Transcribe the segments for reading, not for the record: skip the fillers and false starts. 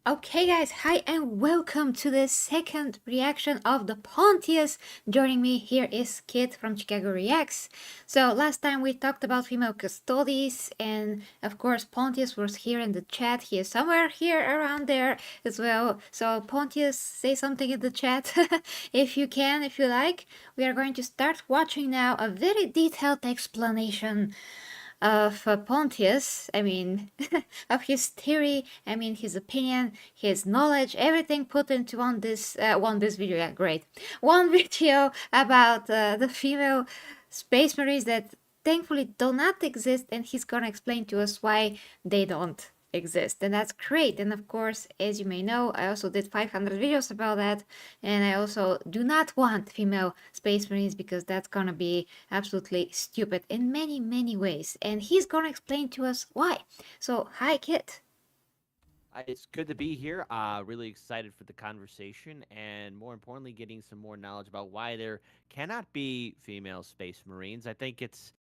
Okay guys, hi and welcome to the second reaction of the Pontius. Joining me here is Kit from Chicago Reacts. So last time we talked about female custodies and of course Pontius was here in the chat. He is somewhere here around there as well. So Pontius, say something in the chat if you can, if you like. We are going to start watching now a very detailed explanation of Pontius, of his theory, his opinion, his knowledge, everything put into one this video. Yeah, great. One video about the female space marines that thankfully do not exist, and he's gonna explain to us why they don't exist, and that's great. And of course, as you may know, I also did 500 videos about that, and I also do not want female space marines because that's gonna be absolutely stupid in many ways, and he's gonna explain to us why. So hi Kit. It's good to be here. Really excited for the conversation, and more importantly, getting some more knowledge about why there cannot be female space marines. I think it's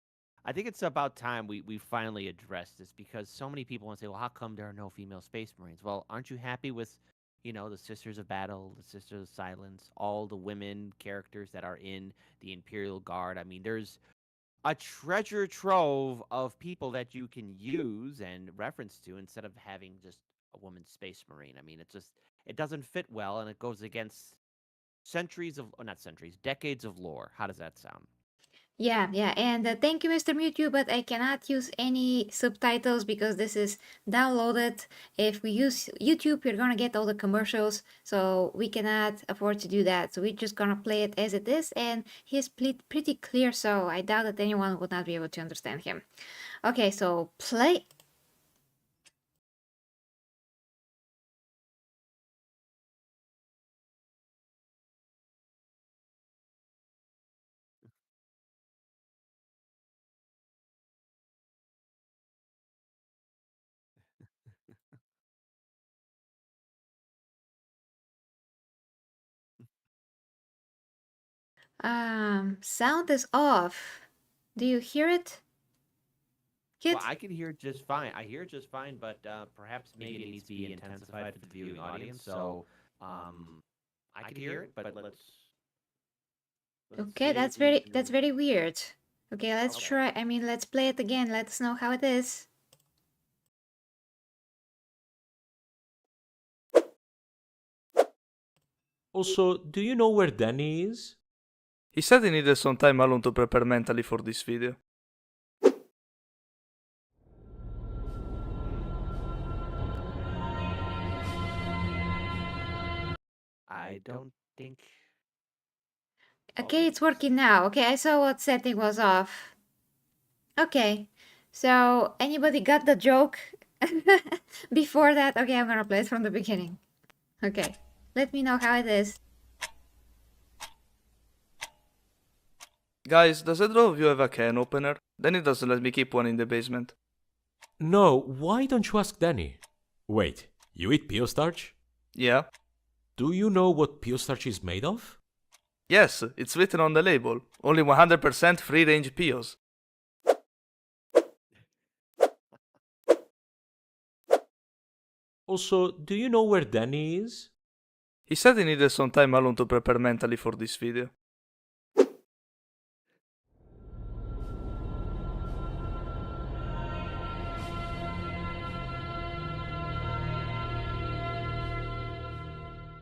about time we finally address this because so many people want to say, "Well, how come there are no female space marines?" Well, aren't you happy with, the Sisters of Battle, the Sisters of Silence, all the women characters that are in the Imperial Guard? I mean, there's a treasure trove of people that you can use and reference to instead of having just a woman space marine. I mean, it doesn't fit well, and it goes against not centuries, decades of lore. How does that sound? Yeah, and thank you, Mr. Mewtwo, but I cannot use any subtitles because this is downloaded. If we use YouTube, you're gonna get all the commercials, so we cannot afford to do that. So we're just gonna play it as it is, and he's pretty clear, so I doubt that anyone would not be able to understand him. Okay, so play. Sound is off. Do you hear it, Well, Kit? I can hear it just fine. I hear it just fine, but perhaps maybe it needs to be intensified for the viewing audience. So, I can hear it, but let's Okay, see if we can. that's very weird. Okay, let's Okay. try. Let's play it again. Let us know how it is. Also, do you know where Danny is? He said he needed some time alone to prepare mentally for this video. I don't think. Okay, it's working now. Okay, I saw what setting was off. Okay, so anybody got the joke before that? Okay, I'm gonna play it from the beginning. Okay, let me know how it is. Guys, does either of you have a can opener? Then it doesn't let me keep one in the basement. No, why don't you ask Danny? Wait, you eat peo starch? Yeah? Do you know what peo starch is made of? Yes, it's written on the label. Only 100% free-range peos. Also, do you know where Danny is? He said he needed some time alone to prepare mentally for this video.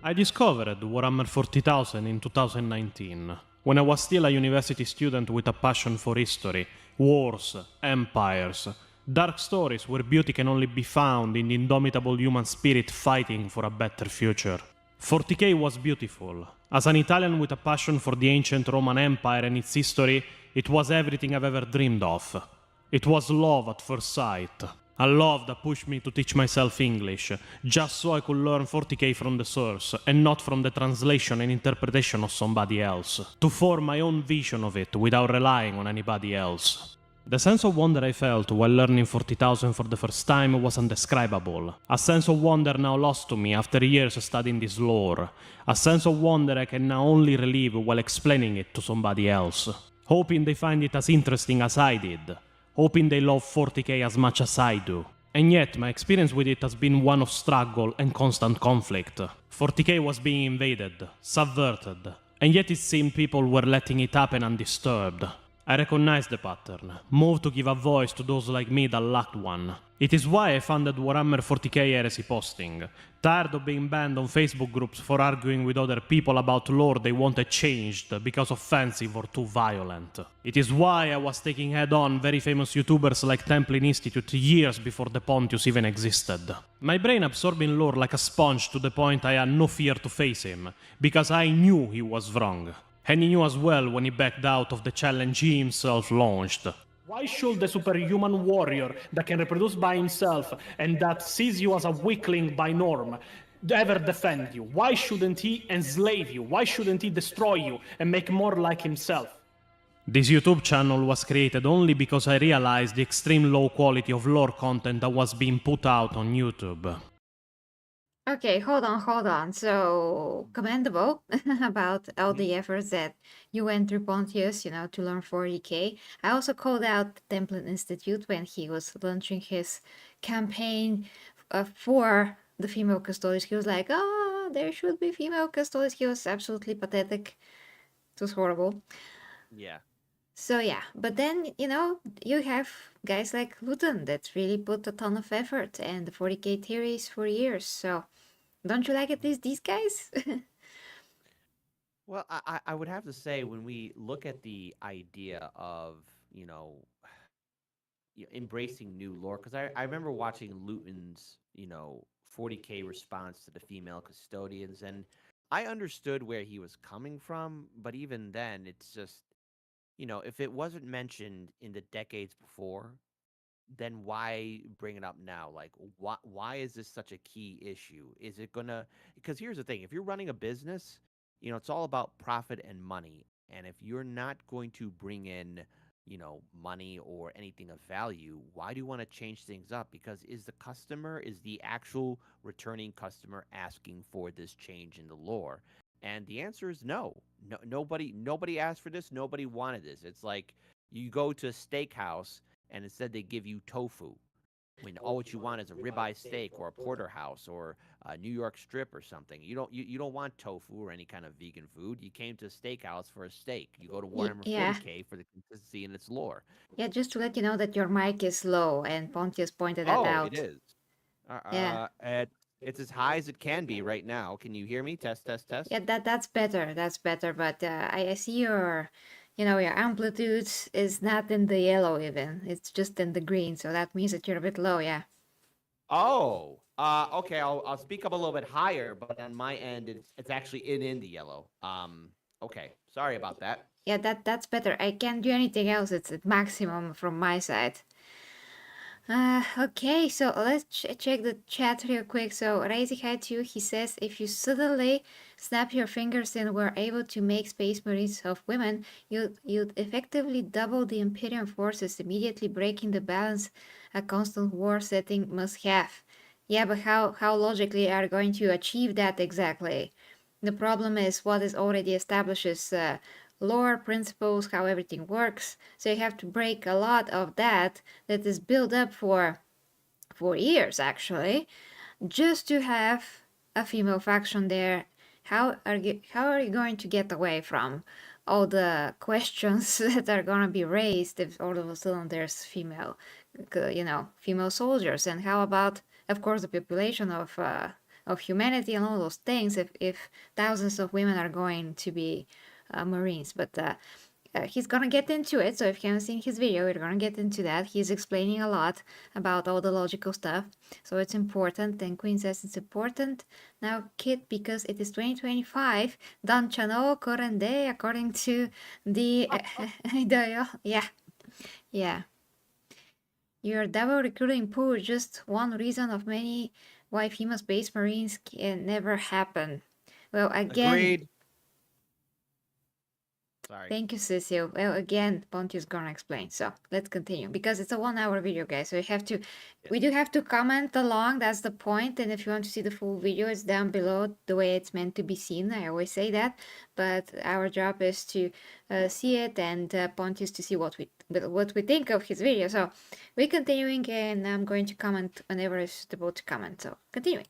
I discovered Warhammer 40,000 in 2019, when I was still a university student with a passion for history, wars, empires, dark stories where beauty can only be found in the indomitable human spirit fighting for a better future. 40k was beautiful. As an Italian with a passion for the ancient Roman Empire and its history, it was everything I've ever dreamed of. It was love at first sight. A love that pushed me to teach myself English, just so I could learn 40k from the source, and not from the translation and interpretation of somebody else. To form my own vision of it without relying on anybody else. The sense of wonder I felt while learning 40,000 for the first time was undescribable. A sense of wonder now lost to me after years studying this lore. A sense of wonder I can now only relive while explaining it to somebody else. Hoping they find it as interesting as I did. Hoping they love 40k as much as I do. And yet, my experience with it has been one of struggle and constant conflict. 40k was being invaded, subverted, and yet it seemed people were letting it happen undisturbed. I recognized the pattern, moved to give a voice to those like me that lacked one. It is why I founded Warhammer 40k Heresy Posting, tired of being banned on Facebook groups for arguing with other people about lore they wanted changed because offensive or too violent. It is why I was taking head-on very famous YouTubers like Templin Institute years before the Pontius even existed. My brain absorbing lore like a sponge to the point I had no fear to face him, because I knew he was wrong. And he knew as well when he backed out of the challenge he himself launched. Why should the superhuman warrior that can reproduce by himself and that sees you as a weakling by norm ever defend you? Why shouldn't he enslave you? Why shouldn't he destroy you and make more like himself? This YouTube channel was created only because I realized the extreme low quality of lore content that was being put out on YouTube. Okay, hold on. So, commendable about all the efforts that you went through, Pontius, to learn 40k. I also called out the Templin Institute when he was launching his campaign for the female custodians. He was like, there should be female custodians. He was absolutely pathetic. It was horrible. Yeah. So yeah, but then, you have guys like Luton that really put a ton of effort and the 40k theories for years. So don't you like at least these guys? Well, I would have to say when we look at the idea of, embracing new lore, because I remember watching Luton's, 40k response to the female custodians, and I understood where he was coming from, but even then, it's just, if it wasn't mentioned in the decades before, then why bring it up now? Like, why is this such a key issue? Is it gonna? Because here's the thing: if you're running a business, it's all about profit and money. And if you're not going to bring in, money or anything of value, why do you want to change things up? Because is the actual returning customer asking for this change in the lore? And the answer is no. No, nobody asked for this. Nobody wanted this. It's like you go to a steakhouse and instead they give you tofu when all what you want is a ribeye steak or a porterhouse or a New York strip or something. You don't want tofu or any kind of vegan food. You came to a steakhouse for a steak. You go to Warhammer Yeah. 40k for the consistency in its lore. Yeah, just to let you know that your mic is low, and Pontius pointed that out. It is. Yeah. It's as high as it can be right now. Can you hear me? Test, test, test. Yeah, that's better. That's better. But I see your, your amplitude is not in the yellow even. It's just in the green. So that means that you're a bit low. Yeah. Oh, okay. I'll speak up a little bit higher, but on my end, it's actually in the yellow. Okay. Sorry about that. Yeah, that's better. I can't do anything else. It's at maximum from my side. Okay, so let's check the chat real quick. So Razy High 2, he says, if you suddenly snap your fingers and were able to make Space Marines of women, you'd effectively double the Imperium forces, immediately breaking the balance a constant war setting must have. Yeah, but how logically are going to achieve that exactly? The problem is what is already establishes lore, principles, how everything works. So you have to break a lot of that is built up for years actually, just to have a female faction there. How are you going to get away from all the questions that are gonna be raised if all of a sudden there's female soldiers? And how about, of course, the population of humanity and all those things if thousands of women are going to be Marines? But he's gonna get into it, so if you haven't seen his video, we're gonna get into that. He's explaining a lot about all the logical stuff, so it's important. And Queen says it's important now, Kit, because it is 2025. Don Chano Corende, according to the yeah. Your double recruiting pool, just one reason of many why female Space Marines can never happen. Well, again, Agreed. Sorry. Thank you, Cecil. Well, again, Pontius gonna explain. So let's continue because it's a 1 hour video, guys. So we do have to comment along. That's the point. And if you want to see the full video, it's down below the way it's meant to be seen. I always say that, but our job is to see it and Pontius to see what we think of his video. So we're continuing, and I'm going to comment whenever it's suitable to comment. So continuing.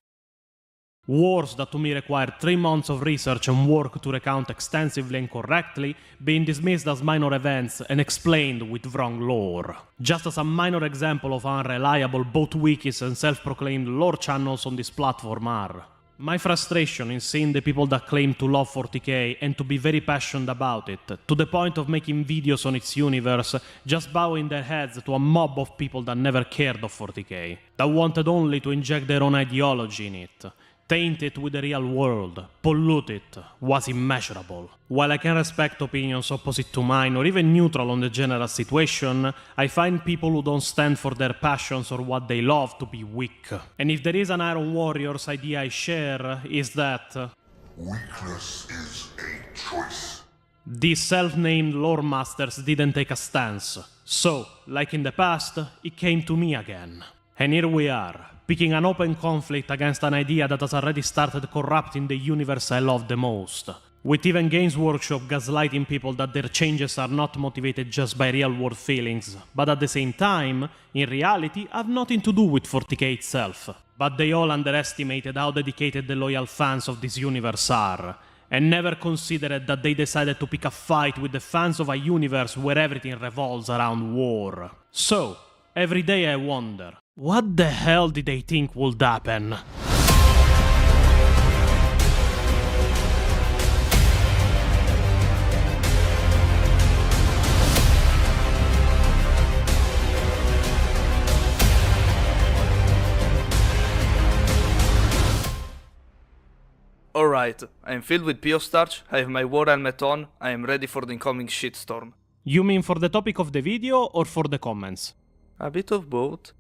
Wars that to me required 3 months of research and work to recount extensively and correctly, being dismissed as minor events and explained with wrong lore. Just as a minor example of how unreliable both wikis and self-proclaimed lore channels on this platform are. My frustration in seeing the people that claim to love 40k and to be very passionate about it, to the point of making videos on its universe, just bowing their heads to a mob of people that never cared of 40k, that wanted only to inject their own ideology in it, taint it with the real world, pollute it, was immeasurable. While I can respect opinions opposite to mine or even neutral on the general situation, I find people who don't stand for their passions or what they love to be weak. And if there is an Iron Warriors idea I share, is that weakness is a choice. these self-named lore masters didn't take a stance. So, like in the past, it came to me again. And here we are, picking an open conflict against an idea that has already started corrupting the universe I love the most. With even Games Workshop gaslighting people that their changes are not motivated just by real-world feelings, but at the same time, in reality, have nothing to do with 40k itself. But they all underestimated how dedicated the loyal fans of this universe are, and never considered that they decided to pick a fight with the fans of a universe where everything revolves around war. So, every day I wonder, what the hell did they think would happen? Alright, I am filled with peo starch, I have my war helmet on, I am ready for the incoming shitstorm. You mean for the topic of the video or for the comments? A bit of both.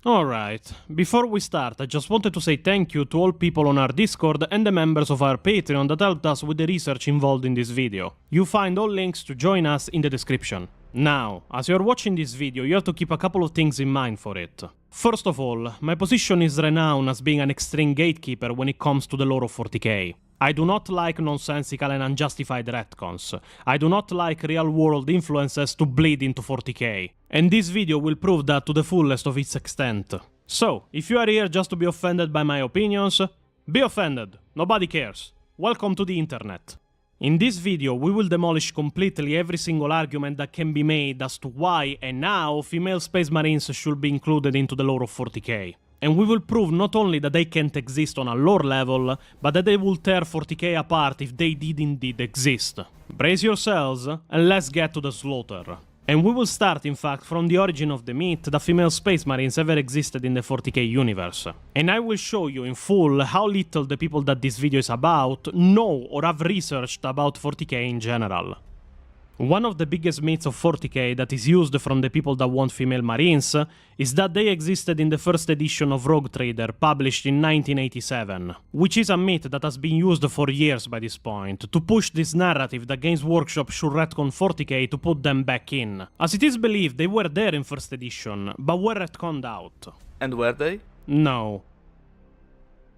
Alright, before we start, I just wanted to say thank you to all people on our Discord and the members of our Patreon that helped us with the research involved in this video. You find all links to join us in the description. Now, as you're watching this video, you have to keep a couple of things in mind for it. First of all, my position is renowned as being an extreme gatekeeper when it comes to the lore of 40k. I do not like nonsensical and unjustified retcons. I do not like real-world influences to bleed into 40k. And this video will prove that to the fullest of its extent. So, if you are here just to be offended by my opinions, be offended. Nobody cares. Welcome to the internet. In this video, we will demolish completely every single argument that can be made as to why and how female space marines should be included into the lore of 40k. And we will prove not only that they can't exist on a lore level, but that they will tear 40k apart if they did indeed exist. Brace yourselves, and let's get to the slaughter. And we will start, in fact, from the origin of the myth that female space marines ever existed in the 40k universe. And I will show you in full how little the people that this video is about know or have researched about 40k in general. One of the biggest myths of 40k that is used from the people that want female marines is that they existed in the first edition of Rogue Trader published in 1987, which is a myth that has been used for years by this point, to push this narrative that Games Workshop should retcon 40k to put them back in, as it is believed they were there in first edition, but were retconned out. And were they? No.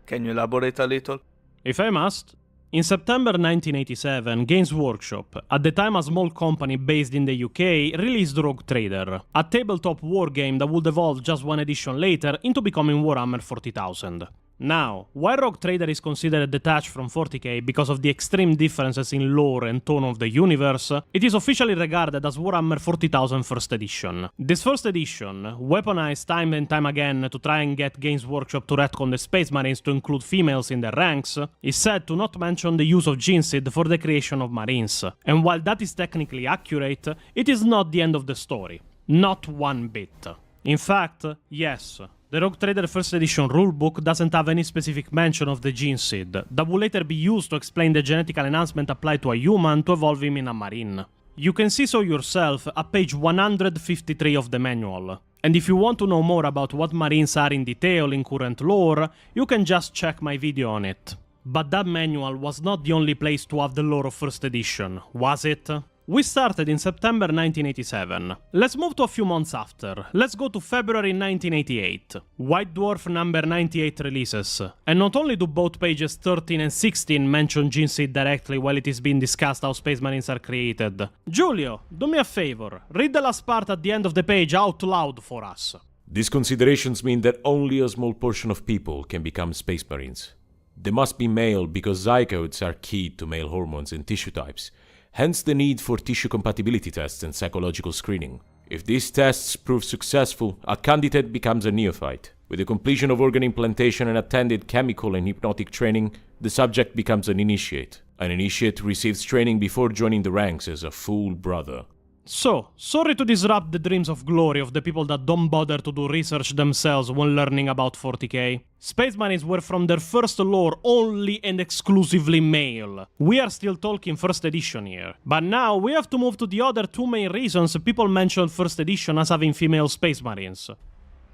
Can you elaborate a little? If I must. In September 1987, Games Workshop, at the time a small company based in the UK, released Rogue Trader, a tabletop wargame that would evolve just one edition later into becoming Warhammer 40,000. Now, while Rogue Trader is considered detached from 40k because of the extreme differences in lore and tone of the universe, it is officially regarded as Warhammer 40,000 First Edition. This First Edition, weaponized time and time again to try and get Games Workshop to retcon the Space Marines to include females in their ranks, is said to not mention the use of Jinseed for the creation of Marines. And while that is technically accurate, it is not the end of the story. Not one bit. In fact, yes, the Rogue Trader First Edition rulebook doesn't have any specific mention of the gene seed, that will later be used to explain the genetical enhancement applied to a human to evolve him in a marine. You can see so yourself at page 153 of the manual. And if you want to know more about what marines are in detail in current lore, you can just check my video on it. But that manual was not the only place to have the lore of First Edition, was it? We started in September 1987. Let's move to a few months after. Let's go to February 1988. White Dwarf number 98 releases. And not only do both pages 13 and 16 mention Gene Seed directly while it is being discussed how Space Marines are created. Giulio, do me a favor. Read the last part at the end of the page out loud for us. These considerations mean that only a small portion of people can become Space Marines. They must be male because zygotes are key to male hormones and tissue types, hence the need for tissue compatibility tests and psychological screening. If these tests prove successful, a candidate becomes a neophyte. With the completion of organ implantation and attended chemical and hypnotic training, the subject becomes an initiate. An initiate receives training before joining the ranks as a full brother. So, sorry to disrupt the dreams of glory of the people that don't bother to do research themselves when learning about 40k. Space Marines were from their first lore only and exclusively male. We are still talking first edition here. But now we have to move to the other two main reasons people mention first edition as having female Space Marines.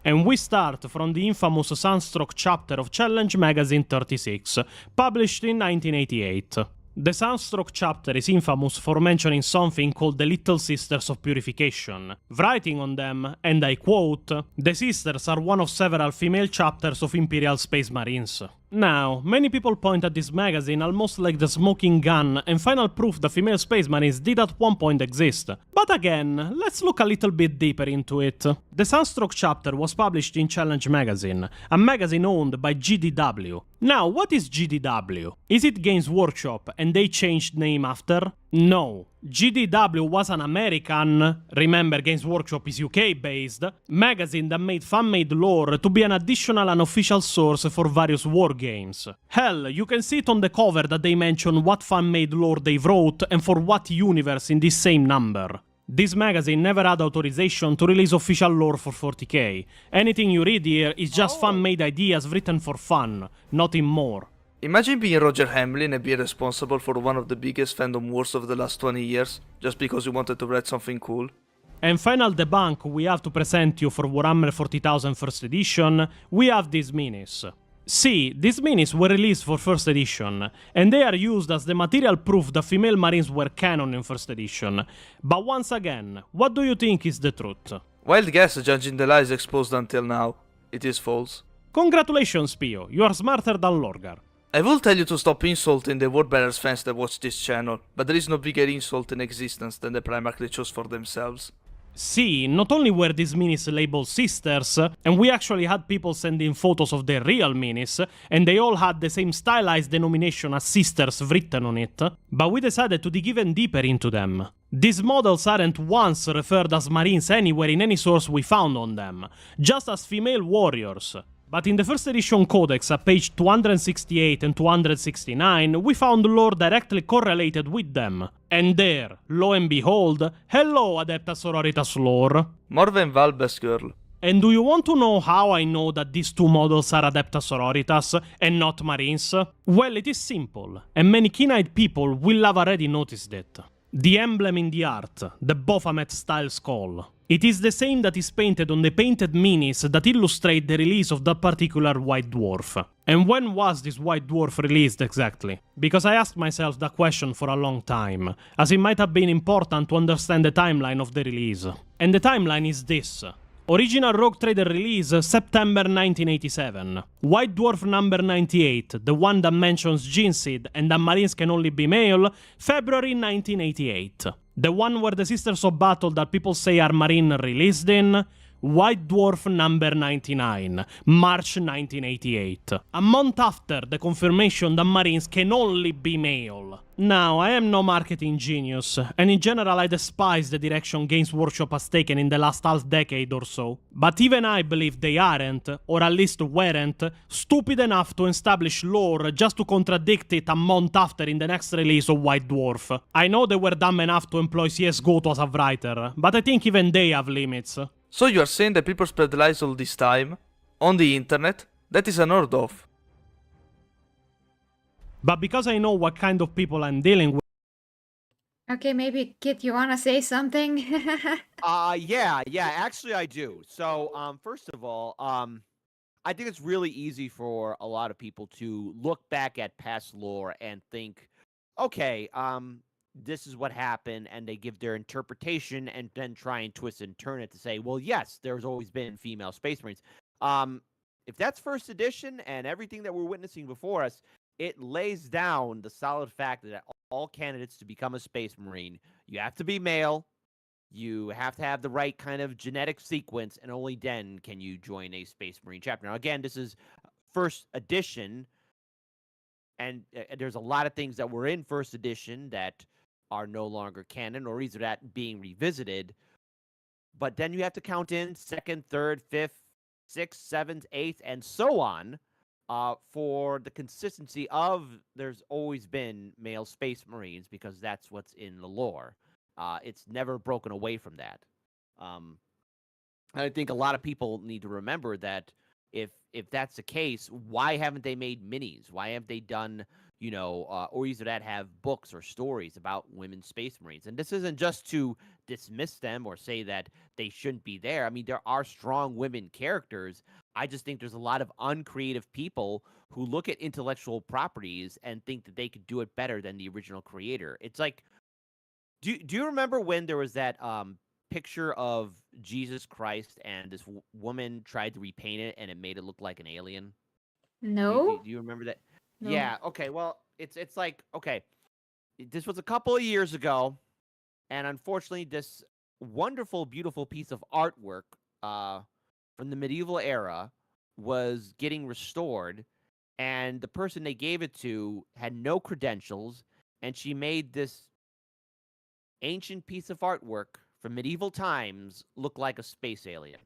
And we start from the infamous Sunstroke chapter of Challenge Magazine 36, published in 1988. The Sunstroke chapter is infamous for mentioning something called the Little Sisters of Purification, writing on them, and I quote, "The Sisters are one of several female chapters of Imperial Space Marines." Now, many people point at this magazine almost like the smoking gun and final proof the female Space Marines did at one point exist. But again, let's look a little bit deeper into it. The Sunstroke chapter was published in Challenge Magazine, a magazine owned by GDW. Now, what is GDW? Is it Games Workshop and they changed name after? No. GDW was an American, remember Games Workshop is UK based, magazine that made fan-made lore to be an additional unofficial source for various war games. Hell, you can see it on the cover that they mention what fan-made lore they wrote and for what universe in this same number. This magazine never had authorization to release official lore for 40k. Anything you read here is just fan-made ideas written for fun, nothing more. Imagine being Roger Hamlin and being responsible for one of the biggest fandom wars of the last 20 years, just because you wanted to write something cool. And final debunk we have to present you for Warhammer 40,000 First Edition, we have these minis. See, these minis were released for First Edition, and they are used as the material proof that female Marines were canon in First Edition. But once again, what do you think is the truth? Wild guess, judging the lies exposed until now. It is false. Congratulations, Pio, you are smarter than Lorgar. I will tell you to stop insulting the Wordbearers fans that watch this channel, but there is no bigger insult in existence than the Primarch they chose for themselves. See, not only were these minis labeled sisters, and we actually had people sending photos of their real minis, and they all had the same stylized denomination as sisters written on it, but we decided to dig even deeper into them. These models aren't once referred as Marines anywhere in any source we found on them, just as female warriors. But in the first edition codex at page 268 and 269, we found lore directly correlated with them. And there, lo and behold, hello Adepta Sororitas lore. Morven Valbes girl. And do you want to know how I know that these two models are Adepta Sororitas and not Marines? Well, it is simple, and many keen-eyed people will have already noticed it. The emblem in the art, the Baphomet-style skull. It is the same that is painted on the painted minis that illustrate the release of that particular White Dwarf. And when was this White Dwarf released exactly? Because I asked myself that question for a long time, as it might have been important to understand the timeline of the release. And the timeline is this. Original Rogue Trader release, September 1987. White Dwarf number 98, the one that mentions Gene Seed and that Marines can only be male, February 1988. The one where the Sisters of Battle that people say are Marine released in, White Dwarf number 99, March 1988. A month after the confirmation that Marines can only be male. Now, I am no marketing genius, and in general I despise the direction Games Workshop has taken in the last half decade or so. But even I believe they aren't, or at least weren't, stupid enough to establish lore just to contradict it a month after in the next release of White Dwarf. I know they were dumb enough to employ CSGO as a writer, but I think even they have limits. So you are saying that people spread lies all this time? On the internet? That is unheard of. But because I know what kind of people I'm dealing with, Okay, maybe Kit, you wanna say something? Yeah, actually I do. So, first of all, I think it's really easy for a lot of people to look back at past lore and think, okay, this is what happened, and they give their interpretation and then try and twist and turn it to say, well, yes, there's always been female Space Marines. If that's first edition and everything that we're witnessing before us, it lays down the solid fact that all candidates to become a Space Marine, you have to be male, you have to have the right kind of genetic sequence, and only then can you join a Space Marine chapter. Now, again, this is first edition, and there's a lot of things that were in first edition that are no longer canon, or either that being revisited. But then you have to count in second, third, fifth, sixth, seventh, eighth, and so on, for the consistency of there's always been male Space Marines, because that's what's in the lore. It's never broken away from that. I think a lot of people need to remember that if that's the case, why haven't they made minis? Why have they done, or either that have books or stories about women Space Marines? And this isn't just to dismiss them or say that they shouldn't be there. I mean, there are strong women characters. I just think there's a lot of uncreative people who look at intellectual properties and think that they could do it better than the original creator. It's like, do you remember when there was that picture of Jesus Christ and this woman tried to repaint it and it made it look like an alien? No? Do you remember that? No. Yeah. Okay. Well, it's like, okay, this was a couple of years ago, and unfortunately, this wonderful, beautiful piece of artwork from the medieval era was getting restored, and the person they gave it to had no credentials, and she made this ancient piece of artwork from medieval times look like a space alien.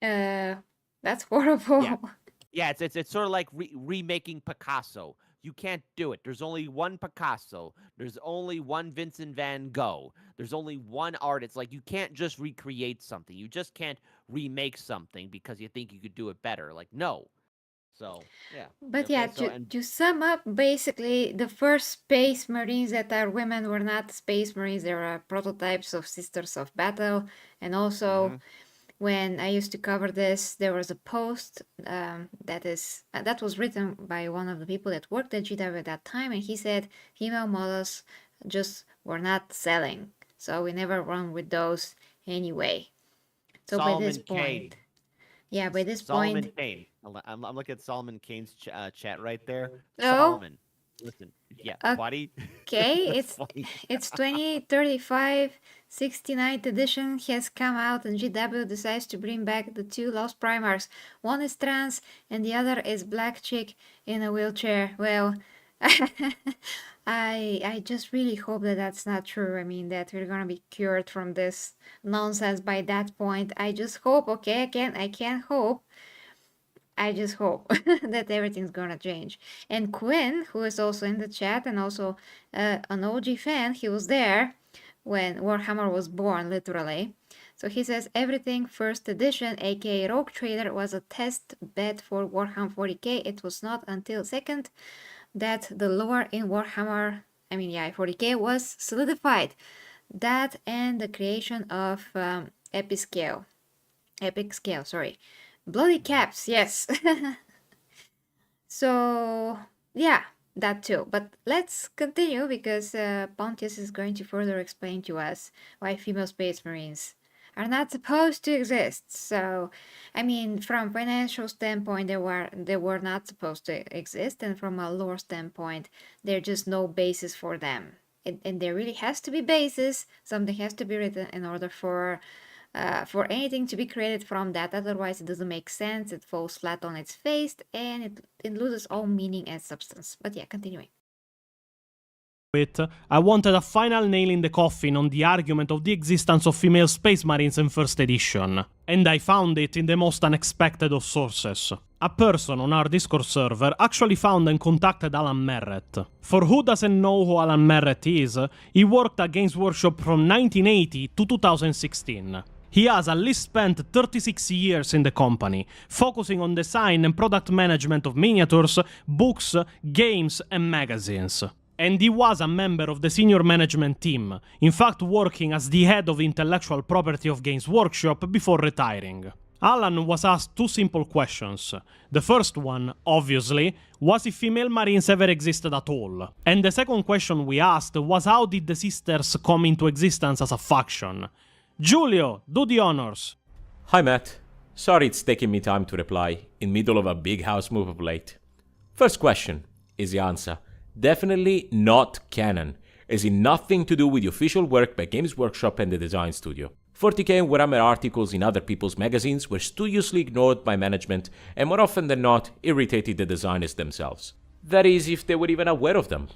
That's horrible. Yeah. Yeah, it's sort of like remaking Picasso. You can't do it. There's only one Picasso. There's only one Vincent van Gogh. There's only one artist. Like, you can't just recreate something. You just can't remake something because you think you could do it better. Like, no. So, yeah. But Okay, yeah, so, and to sum up, basically, the first Space Marines that are women were not Space Marines. They were prototypes of Sisters of Battle. And also, when I used to cover this, there was a post that was written by one of the people that worked at GW at that time, and he said female models just were not selling, so we never run with those anyway. So by this point, yeah, by this Solomon point, Kane. I'm looking at Solomon Kane's chat right there. Oh. Solomon, listen, yeah, buddy. okay, That's funny. it's 2035, 69th edition has come out, and GW decides to bring back the two lost primarchs. One is trans, and the other is black chick in a wheelchair. Well, I just really hope that that's not true. I mean, that we're gonna be cured from this nonsense by that point. I just hope, okay, I can't hope. I just hope that everything's gonna change. And Quinn, who is also in the chat and also an OG fan, he was there when Warhammer was born, literally. So he says everything first edition, aka Rogue Trader, was a test bed for Warhammer 40k. It was not until second that the lore in Warhammer, 40k was solidified. That and the creation of Epic Scale, sorry. Bloody caps, yes. So, yeah, that too. But let's continue, because Pontius is going to further explain to us why female Space Marines are not supposed to exist. So, from financial standpoint, they were not supposed to exist, and from a lore standpoint, there's just no basis for them. And there really has to be basis. Something has to be written in order for anything to be created from that. Otherwise, it doesn't make sense. It falls flat on its face, and it loses all meaning and substance. But yeah, continuing. I wanted a final nail in the coffin on the argument of the existence of female Space Marines in first edition, and I found it in the most unexpected of sources. A person on our Discord server actually found and contacted Alan Merritt. For who doesn't know who Alan Merritt is, he worked at Games Workshop from 1980 to 2016. He has at least spent 36 years in the company, focusing on design and product management of miniatures, books, games, and magazines. And he was a member of the senior management team, in fact working as the head of intellectual property of Games Workshop before retiring. Alan was asked two simple questions. The first one, obviously, was if female Marines ever existed at all. And the second question we asked was how did the sisters come into existence as a faction? Giulio, do the honors. Hi Matt. Sorry it's taking me time to reply, in middle of a big house move up late. First question is the answer. Definitely not canon, as in nothing to do with the official work by Games Workshop and the design studio. 40k and Warhammer articles in other people's magazines were studiously ignored by management and more often than not irritated the designers themselves. That is, if they were even aware of them,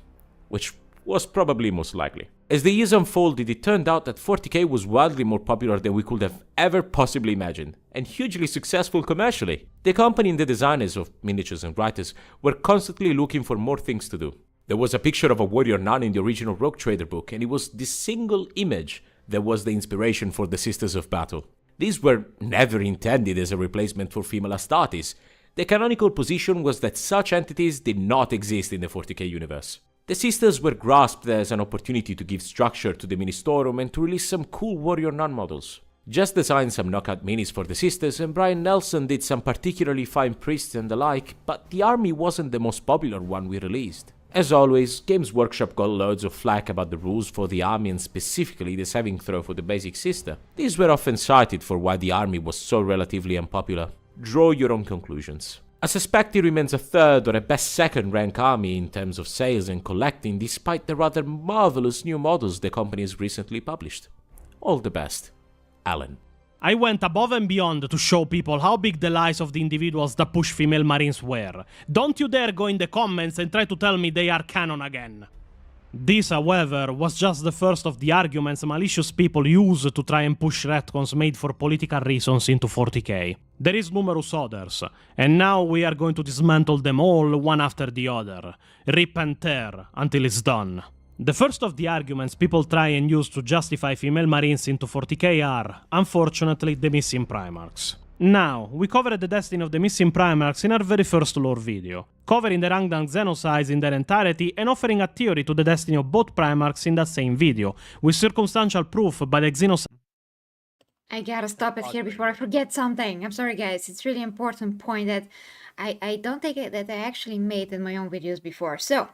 which was probably most likely. As the years unfolded, it turned out that 40k was wildly more popular than we could have ever possibly imagined, and hugely successful commercially. The company and the designers of miniatures and writers were constantly looking for more things to do. There was a picture of a warrior nun in the original Rogue Trader book, and it was this single image that was the inspiration for the Sisters of Battle. These were never intended as a replacement for female Astartes. The canonical position was that such entities did not exist in the 40k universe. The Sisters were grasped as an opportunity to give structure to the Ministorum and to release some cool warrior nun models. Just designed some knockout minis for the Sisters, and Brian Nelson did some particularly fine priests and the like, but the army wasn't the most popular one we released. As always, Games Workshop got loads of flack about the rules for the army and specifically the saving throw for the basic sister. These were often cited for why the army was so relatively unpopular. Draw your own conclusions. I suspect it remains a third or a best second rank army in terms of sales and collecting despite the rather marvelous new models the company has recently published. All the best, Alan. I went above and beyond to show people how big the lies of the individuals that push female Marines were. Don't you dare go in the comments and try to tell me they are canon again. This, however, was just the first of the arguments malicious people use to try and push retcons made for political reasons into 40k. There is numerous others, and now we are going to dismantle them all one after the other. Rip and tear until it's done. The first of the arguments people try and use to justify female Marines into 40k are, unfortunately, the missing primarchs. Now, we covered the destiny of the missing primarchs in our very first lore video, covering the Rangdan genocides in their entirety and offering a theory to the destiny of both primarchs in that same video, with circumstantial proof by the genocide. I gotta stop it here before I forget something. I'm sorry guys, it's really important point that I don't think that I actually made in my own videos before. So,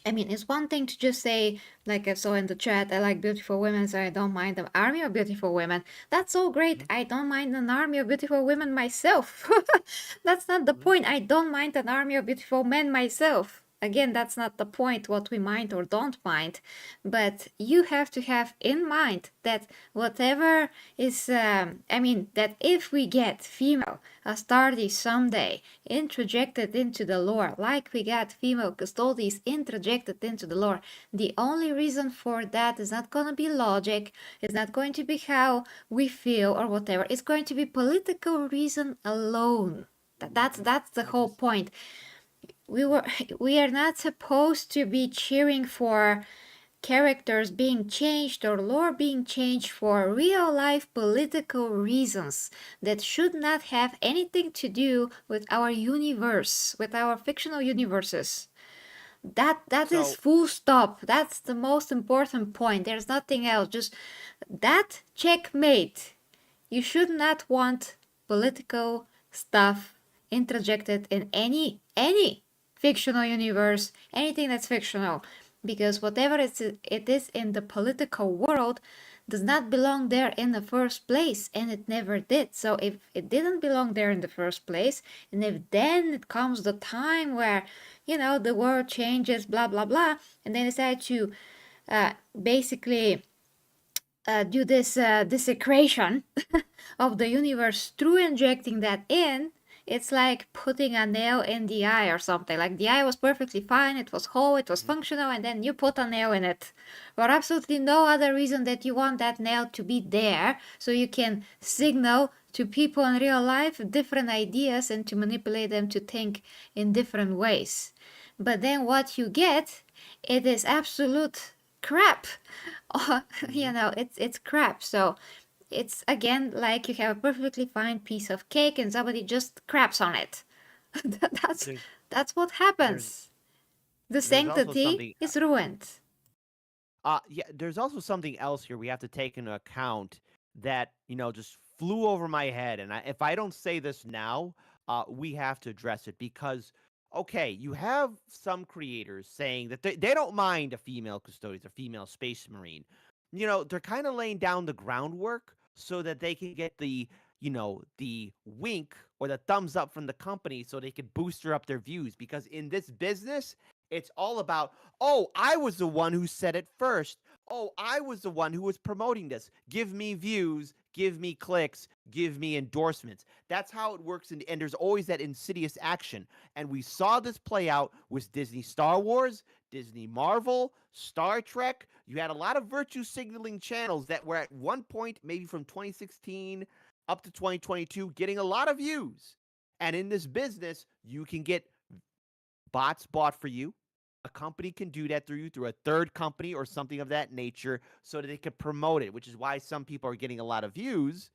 I mean, it's one thing to just say, like I saw in the chat, I like beautiful women, so I don't mind an army of beautiful women. That's all great. I don't mind an army of beautiful women myself. That's not the point. I don't mind an army of beautiful men myself. Again, that's not the point, what we mind or don't mind. But you have to have in mind that whatever is, that if we get female Astartes someday introjected into the lore, like we got female Custodes introjected into the lore, the only reason for that is not going to be logic, it's not going to be how we feel or whatever, it's going to be political reason alone. That's the whole point. We are not supposed to be cheering for characters being changed or lore being changed for real life political reasons that should not have anything to do with our universe, with our fictional universes. That is full stop. That's the most important point. There's nothing else. Just that checkmate. You should not want political stuff interjected in any fictional universe, anything that's fictional, because whatever it is in the political world does not belong there in the first place, and it never did. So if it didn't belong there in the first place, and if then it comes the time where, the world changes, blah, blah, blah, and they decide to basically do this desecration of the universe through injecting that in, it's like putting a nail in the eye or something. Like the eye was perfectly fine, it was whole, it was functional, and then you put a nail in it. For absolutely no other reason that you want that nail to be there, so you can signal to people in real life different ideas and to manipulate them to think in different ways. But then what you get, it is absolute crap. It's crap. So it's again like you have a perfectly fine piece of cake and somebody just craps on it. That's what happens. The sanctity is ruined. There's also something else here we have to take into account that, just flew over my head. And if I don't say this now, we have to address it because, okay, you have some creators saying that they don't mind a female custodian, a female space marine. They're kind of laying down the groundwork so that they can get the wink or the thumbs up from the company so they can booster up their views. Because in this business, it's all about, oh, I was the one who said it first. Oh, I was the one who was promoting this. Give me views, give me clicks, give me endorsements. That's how it works. And there's always that insidious action. And we saw this play out with Disney Star Wars, Disney Marvel, Star Trek. You had a lot of virtue signaling channels that were at one point, maybe from 2016 up to 2022, getting a lot of views. And in this business, you can get bots bought for you. A company can do that through a third company or something of that nature so that they can promote it, which is why some people are getting a lot of views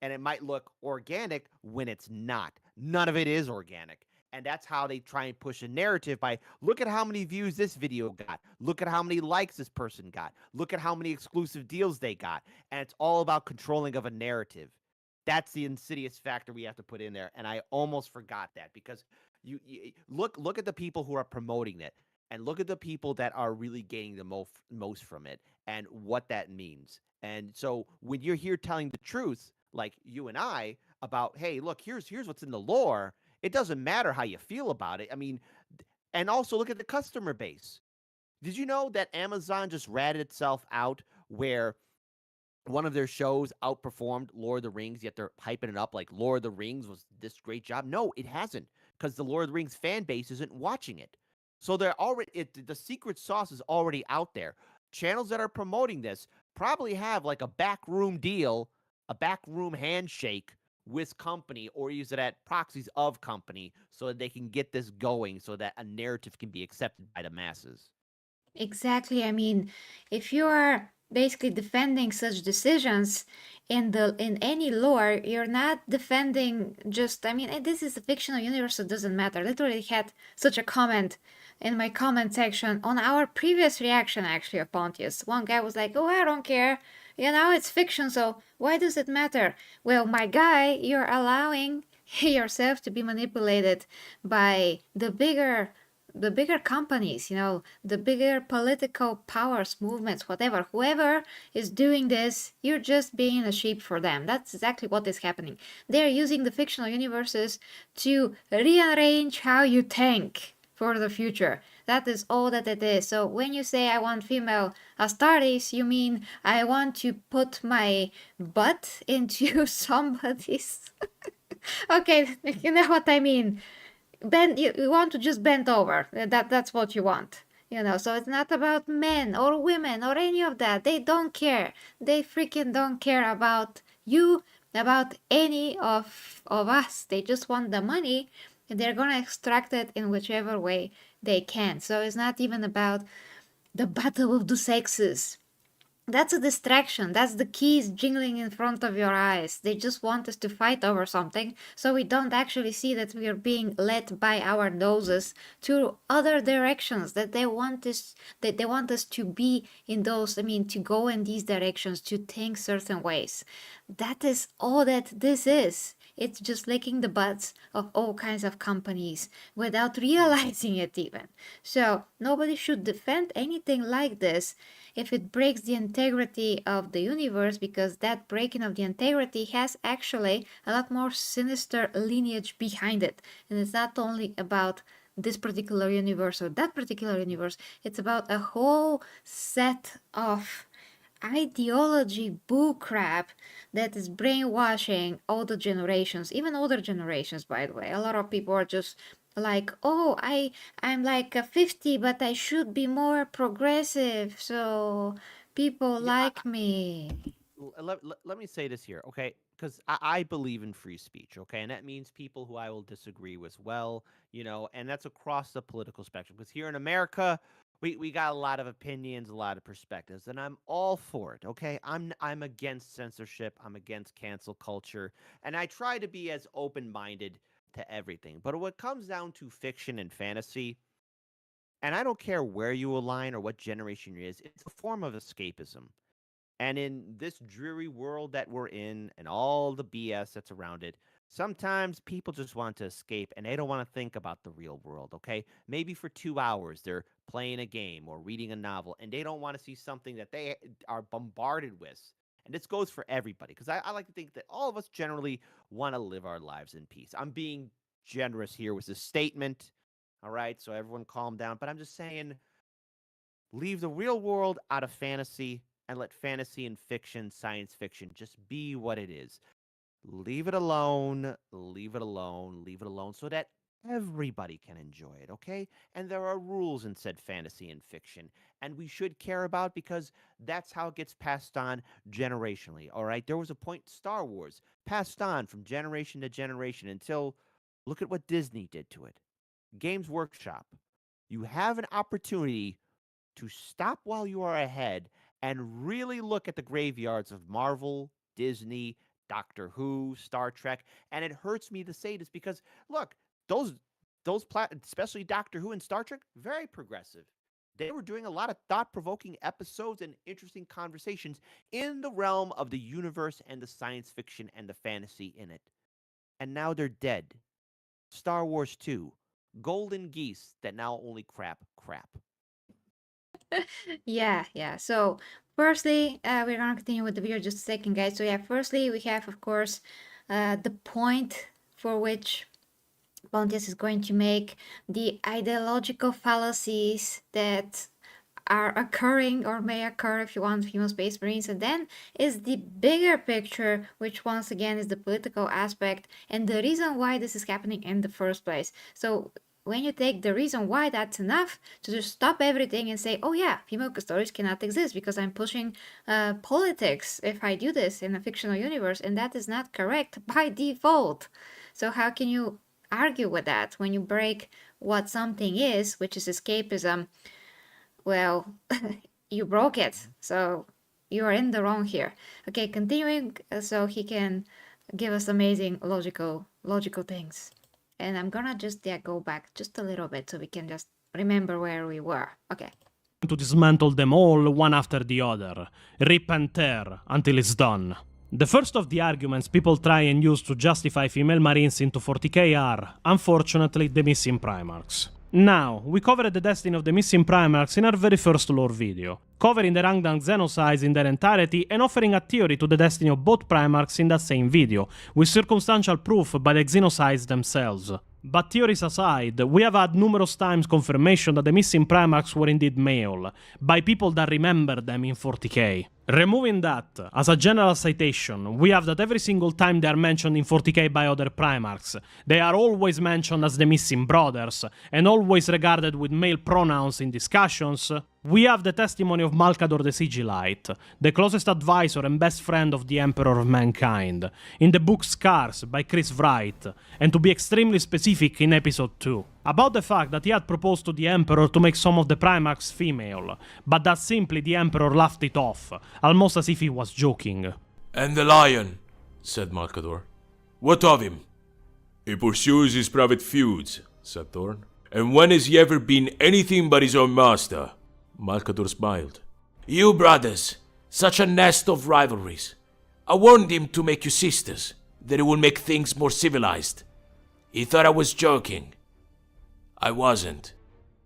and it might look organic when it's not. None of it is organic. And that's how they try and push a narrative by look at how many views this video got. Look at how many likes this person got. Look at how many exclusive deals they got. And it's all about controlling of a narrative. That's the insidious factor we have to put in there. And I almost forgot that because you look at the people who are promoting it and look at the people that are really gaining the most from it and what that means. And so when you're here telling the truth, like you and I, about, hey, look, here's what's in the lore, it doesn't matter how you feel about it. I mean, and also look at the customer base. Did you know that Amazon just ratted itself out where one of their shows outperformed Lord of the Rings, yet they're hyping it up like Lord of the Rings was this great job? No, it hasn't, because the Lord of the Rings fan base isn't watching it. So they're already the secret sauce is already out there. Channels that are promoting this probably have like a backroom deal, a backroom handshake with company, or use it at proxies of company so that they can get this going so that a narrative can be accepted by the masses. Exactly. I mean, if you are basically defending such decisions in any lore, you're not defending just, I mean, this is a fictional universe, so it doesn't matter. Literally had such a comment in my comment section on our previous reaction actually of Pontius. One guy was like, "Oh, I don't care. It's fiction, so why does it matter?" Well, my guy, you're allowing yourself to be manipulated by the bigger companies, the bigger political powers, movements, whatever, whoever is doing this, you're just being a sheep for them. That's exactly what is happening. They're using the fictional universes to rearrange how you think for the future. That is all that it is. So when you say I want female Astartes, you mean I want to put my butt into somebody's. Okay, you know what I mean. You want to just bend over. That's what you want. So it's not about men or women or any of that. They don't care. They freaking don't care about you, about any of us. They just want the money and they're gonna extract it in whichever way they can. So it's not even about the battle of the sexes. That's a distraction. That's the keys jingling in front of your eyes. They just want us to fight over something, so we don't actually see that we are being led by our noses to other directions. That they want us to be in those. I mean, to go in these directions, to think certain ways. That is all that this is. It's just licking the butts of all kinds of companies without realizing it even. So nobody should defend anything like this if it breaks the integrity of the universe, because that breaking of the integrity has actually a lot more sinister lineage behind it. And it's not only about this particular universe or that particular universe, it's about a whole set of ideology bullcrap that is brainwashing all the generations, even older generations, by the way. A lot of people are just like, oh, I'm like a 50, but I should be more progressive, so people Yeah, like me. let me say this here, okay? Because I believe in free speech, okay? And that means people who I will disagree with, well, and that's across the political spectrum. Because here in America, we got a lot of opinions, a lot of perspectives, and I'm all for it, okay? I'm against censorship, I'm against cancel culture, and I try to be as open-minded to everything. But when it comes down to fiction and fantasy, and I don't care where you align or what generation it is, it's a form of escapism. And in this dreary world that we're in and all the BS that's around it, sometimes people just want to escape and they don't want to think about the real world, okay? Maybe for 2 hours they're playing a game or reading a novel and they don't want to see something that they are bombarded with. And this goes for everybody because I like to think that all of us generally want to live our lives in peace. I'm being generous here with this statement, all right? So everyone calm down. But I'm just saying, leave the real world out of fantasy and let fantasy and fiction, science fiction, just be what it is. Leave it alone, leave it alone, leave it alone so that everybody can enjoy it, okay? And there are rules in said fantasy and fiction, and we should care about because that's how it gets passed on generationally, all right? There was a point Star Wars passed on from generation to generation until look at what Disney did to it. Games Workshop. You have an opportunity to stop while you are ahead and really look at the graveyards of Marvel, Disney, Doctor Who, Star Trek, and it hurts me to say this because look, especially Doctor Who and Star Trek, very progressive. They were doing a lot of thought-provoking episodes and interesting conversations in the realm of the universe and the science fiction and the fantasy in it. And now they're dead. Star Wars 2, golden geese that now only crap. Yeah. So, firstly, we're gonna continue with the video just a second, guys. So, yeah, firstly, we have, of course, the point for which Pontius is going to make the ideological fallacies that are occurring or may occur if you want female space marines, and then is the bigger picture, which once again is the political aspect and the reason why this is happening in the first place. So when you take the reason why, that's enough to just stop everything and say, oh yeah, female custodians cannot exist because I'm pushing politics if I do this in a fictional universe, and that is not correct by default. So how can you argue with that when you break what something is, which is escapism? Well, you broke it, so you are in the wrong here. Okay, continuing, so he can give us amazing logical things. And I'm gonna just go back just a little bit so we can just remember where we were. Okay. To dismantle them all one after the other, rip and tear until it's done. The first of the arguments people try and use to justify female marines into 40k are, unfortunately, the missing primarchs. Now, we covered the destiny of the missing primarchs in our very first lore video, covering the Rangdan genocides in their entirety and offering a theory to the destiny of both primarchs in that same video, with circumstantial proof by the genocides themselves. But theories aside, we have had numerous times confirmation that the missing primarchs were indeed male, by people that remember them in 40k. Removing that, as a general citation, we have that every single time they are mentioned in 40k by other primarchs, they are always mentioned as the missing brothers, and always regarded with male pronouns in discussions. We have the testimony of Malkador the Sigillite, the closest advisor and best friend of the Emperor of Mankind, in the book Scars by Chris Wright, and to be extremely specific in episode 2, about the fact that he had proposed to the Emperor to make some of the primarchs female, but that simply the Emperor laughed it off, almost as if he was joking. "And the lion," said Malkador. "What of him?" "He pursues his private feuds," said Thorn. "And when has he ever been anything but his own master?" Malkador smiled. "You brothers, such a nest of rivalries. I warned him to make you sisters, that it would make things more civilized. He thought I was joking. I wasn't."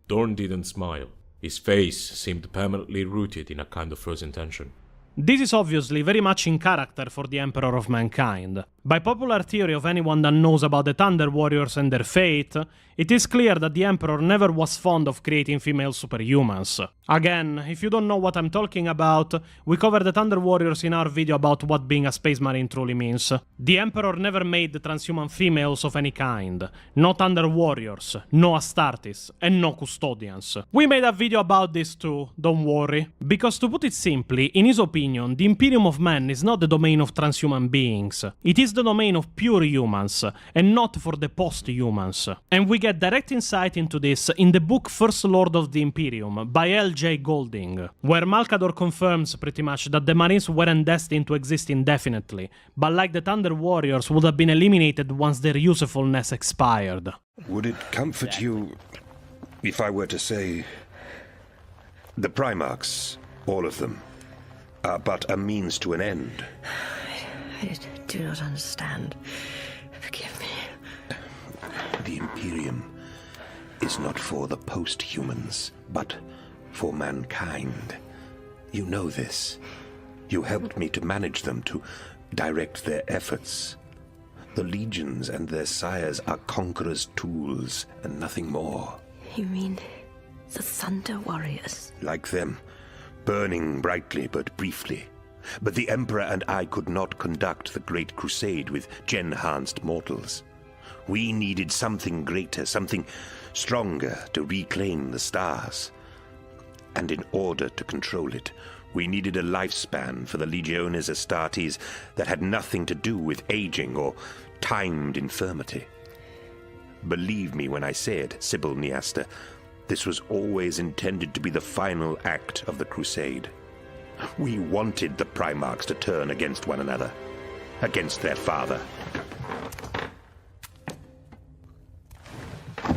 Thorn didn't smile. His face seemed permanently rooted in a kind of frozen tension. This is obviously very much in character for the Emperor of Mankind. By popular theory of anyone that knows about the Thunder Warriors and their fate, it is clear that the Emperor never was fond of creating female superhumans. Again, if you don't know what I'm talking about, we covered the Thunder Warriors in our video about what being a Space Marine truly means. The Emperor never made transhuman females of any kind. No Thunder Warriors, no Astartes, and no Custodians. We made a video about this too, don't worry. Because to put it simply, in his opinion, the Imperium of Men is not the domain of transhuman beings. It is the domain of pure humans, and not for the post-humans. And we get direct insight into this in the book First Lord of the Imperium by L.J. Golding, where Malkador confirms pretty much that the Marines weren't destined to exist indefinitely, but like the Thunder Warriors would have been eliminated once their usefulness expired. Would it comfort you if I were to say the primarchs, all of them, are but a means to an end. I do not understand. Forgive me. The Imperium is not for the post-humans, but for mankind. You know this. You helped me to manage them, to direct their efforts. The legions and their sires are conquerors' tools, and nothing more. You mean the Thunder Warriors? Like them, burning brightly but briefly. But the Emperor and I could not conduct the Great Crusade with gen-enhanced mortals. We needed something greater, something stronger to reclaim the stars. And in order to control it, we needed a lifespan for the Legiones Astartes that had nothing to do with aging or timed infirmity. Believe me when I say it, Sybil Neaster, this was always intended to be the final act of the crusade. We wanted the primarchs to turn against one another, against their father.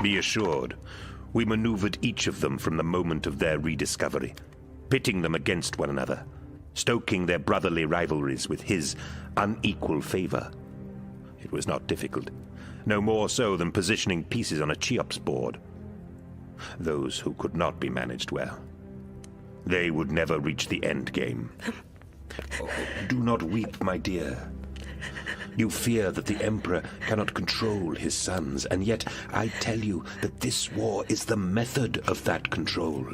Be assured, we maneuvered each of them from the moment of their rediscovery, pitting them against one another, stoking their brotherly rivalries with his unequal favor. It was not difficult, no more so than positioning pieces on a Cheops board. Those who could not be managed well, they would never reach the end game. Oh, do not weep, my dear. You fear that the Emperor cannot control his sons, and yet I tell you that this war is the method of that control.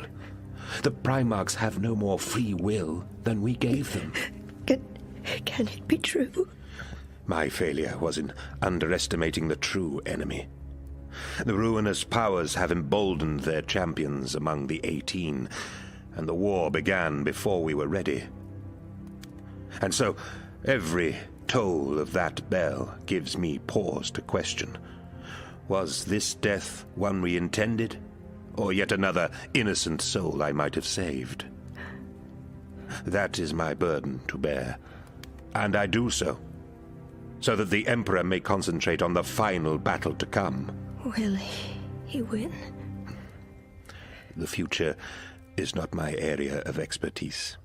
The Primarchs have no more free will than we gave them. Can it be true? My failure was in underestimating the true enemy. The ruinous powers have emboldened their champions among the 18, and the war began before we were ready. And so, every toll of that bell gives me pause to question. Was this death one we intended, or yet another innocent soul I might have saved? That is my burden to bear, and I do so that the Emperor may concentrate on the final battle to come. Will he win? The future is not my area of expertise.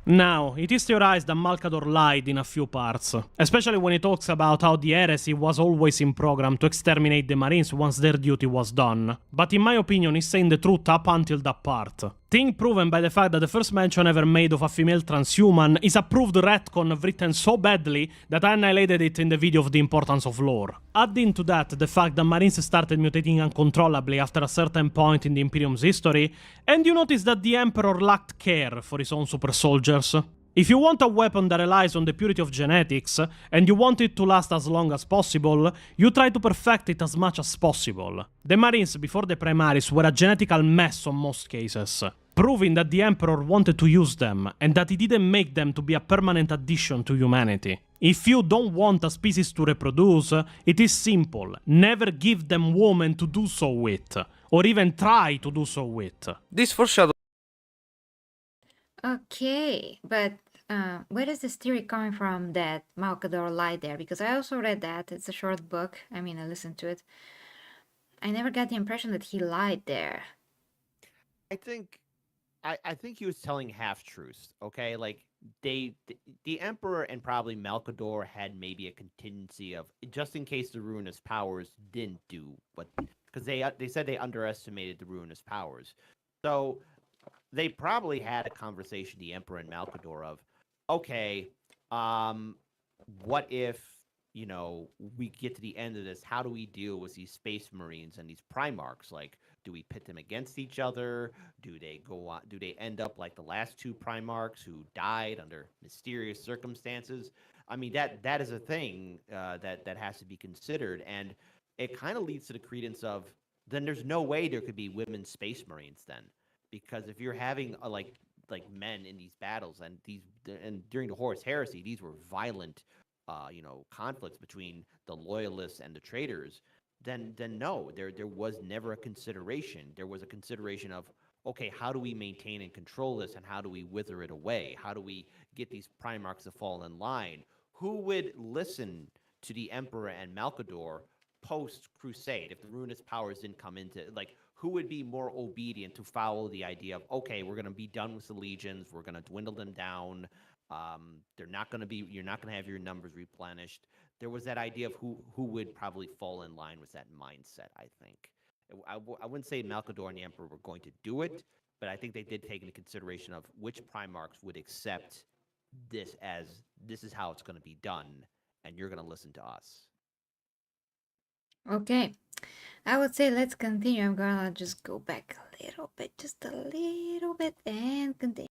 Now, it is theorized that Malkador lied in a few parts, especially when he talks about how the heresy was always in program to exterminate the Marines once their duty was done. But in my opinion, he's saying the truth up until that part. Thing proven by the fact that the first mention ever made of a female transhuman is a proved retcon written so badly that I annihilated it in the video of the importance of lore. Adding to that the fact that Marines started mutating uncontrollably after a certain point in the Imperium's history, and you notice that the Emperor lacked care for his own super soldiers. If you want a weapon that relies on the purity of genetics, and you want it to last as long as possible, you try to perfect it as much as possible. The Marines before the Primaris were a genetical mess on most cases, proving that the Emperor wanted to use them, and that he didn't make them to be a permanent addition to humanity. If you don't want a species to reproduce, it is simple. Never give them women to do so with, or even try to do so with. This foreshadows Okay, but where is this theory coming from that Malkador lied there? Because I also read that. It's a short book. I mean, I listened to it. I never got the impression that he lied there. I think he was telling half truths. Okay, like the Emperor and probably Malkador had maybe a contingency of just in case the ruinous powers didn't do what, because they said they underestimated the ruinous powers, so they probably had a conversation, the Emperor and Malkador, of okay, what if we get to the end of this? How do we deal with these Space Marines and these Primarchs? Like, do we pit them against each other? Do they go on? Do they end up like the last two Primarchs who died under mysterious circumstances? I mean, that is a thing that has to be considered, and it kind of leads to the credence of then there's no way there could be women Space Marines then, because if you're having like men in these battles and during the Horus Heresy, these were violent conflicts between the loyalists and the traitors, then no, there was never a consideration. There was a consideration of, okay, how do we maintain and control this, and how do we wither it away? How do we get these Primarchs to fall in line? Who would listen to the Emperor and Malkador post-Crusade, if the Ruinous powers didn't come into, like, who would be more obedient to follow the idea of, okay, we're going to be done with the legions, we're going to dwindle them down, you're not going to have your numbers replenished. There was that idea of who would probably fall in line with that mindset, I think. I wouldn't say Malcador and the Emperor were going to do it, but I think they did take into consideration of which primarchs would accept this as, this is how it's going to be done, and you're going to listen to us. Okay, I would say let's continue. I'm gonna just go back a little bit, just a little bit, and continue.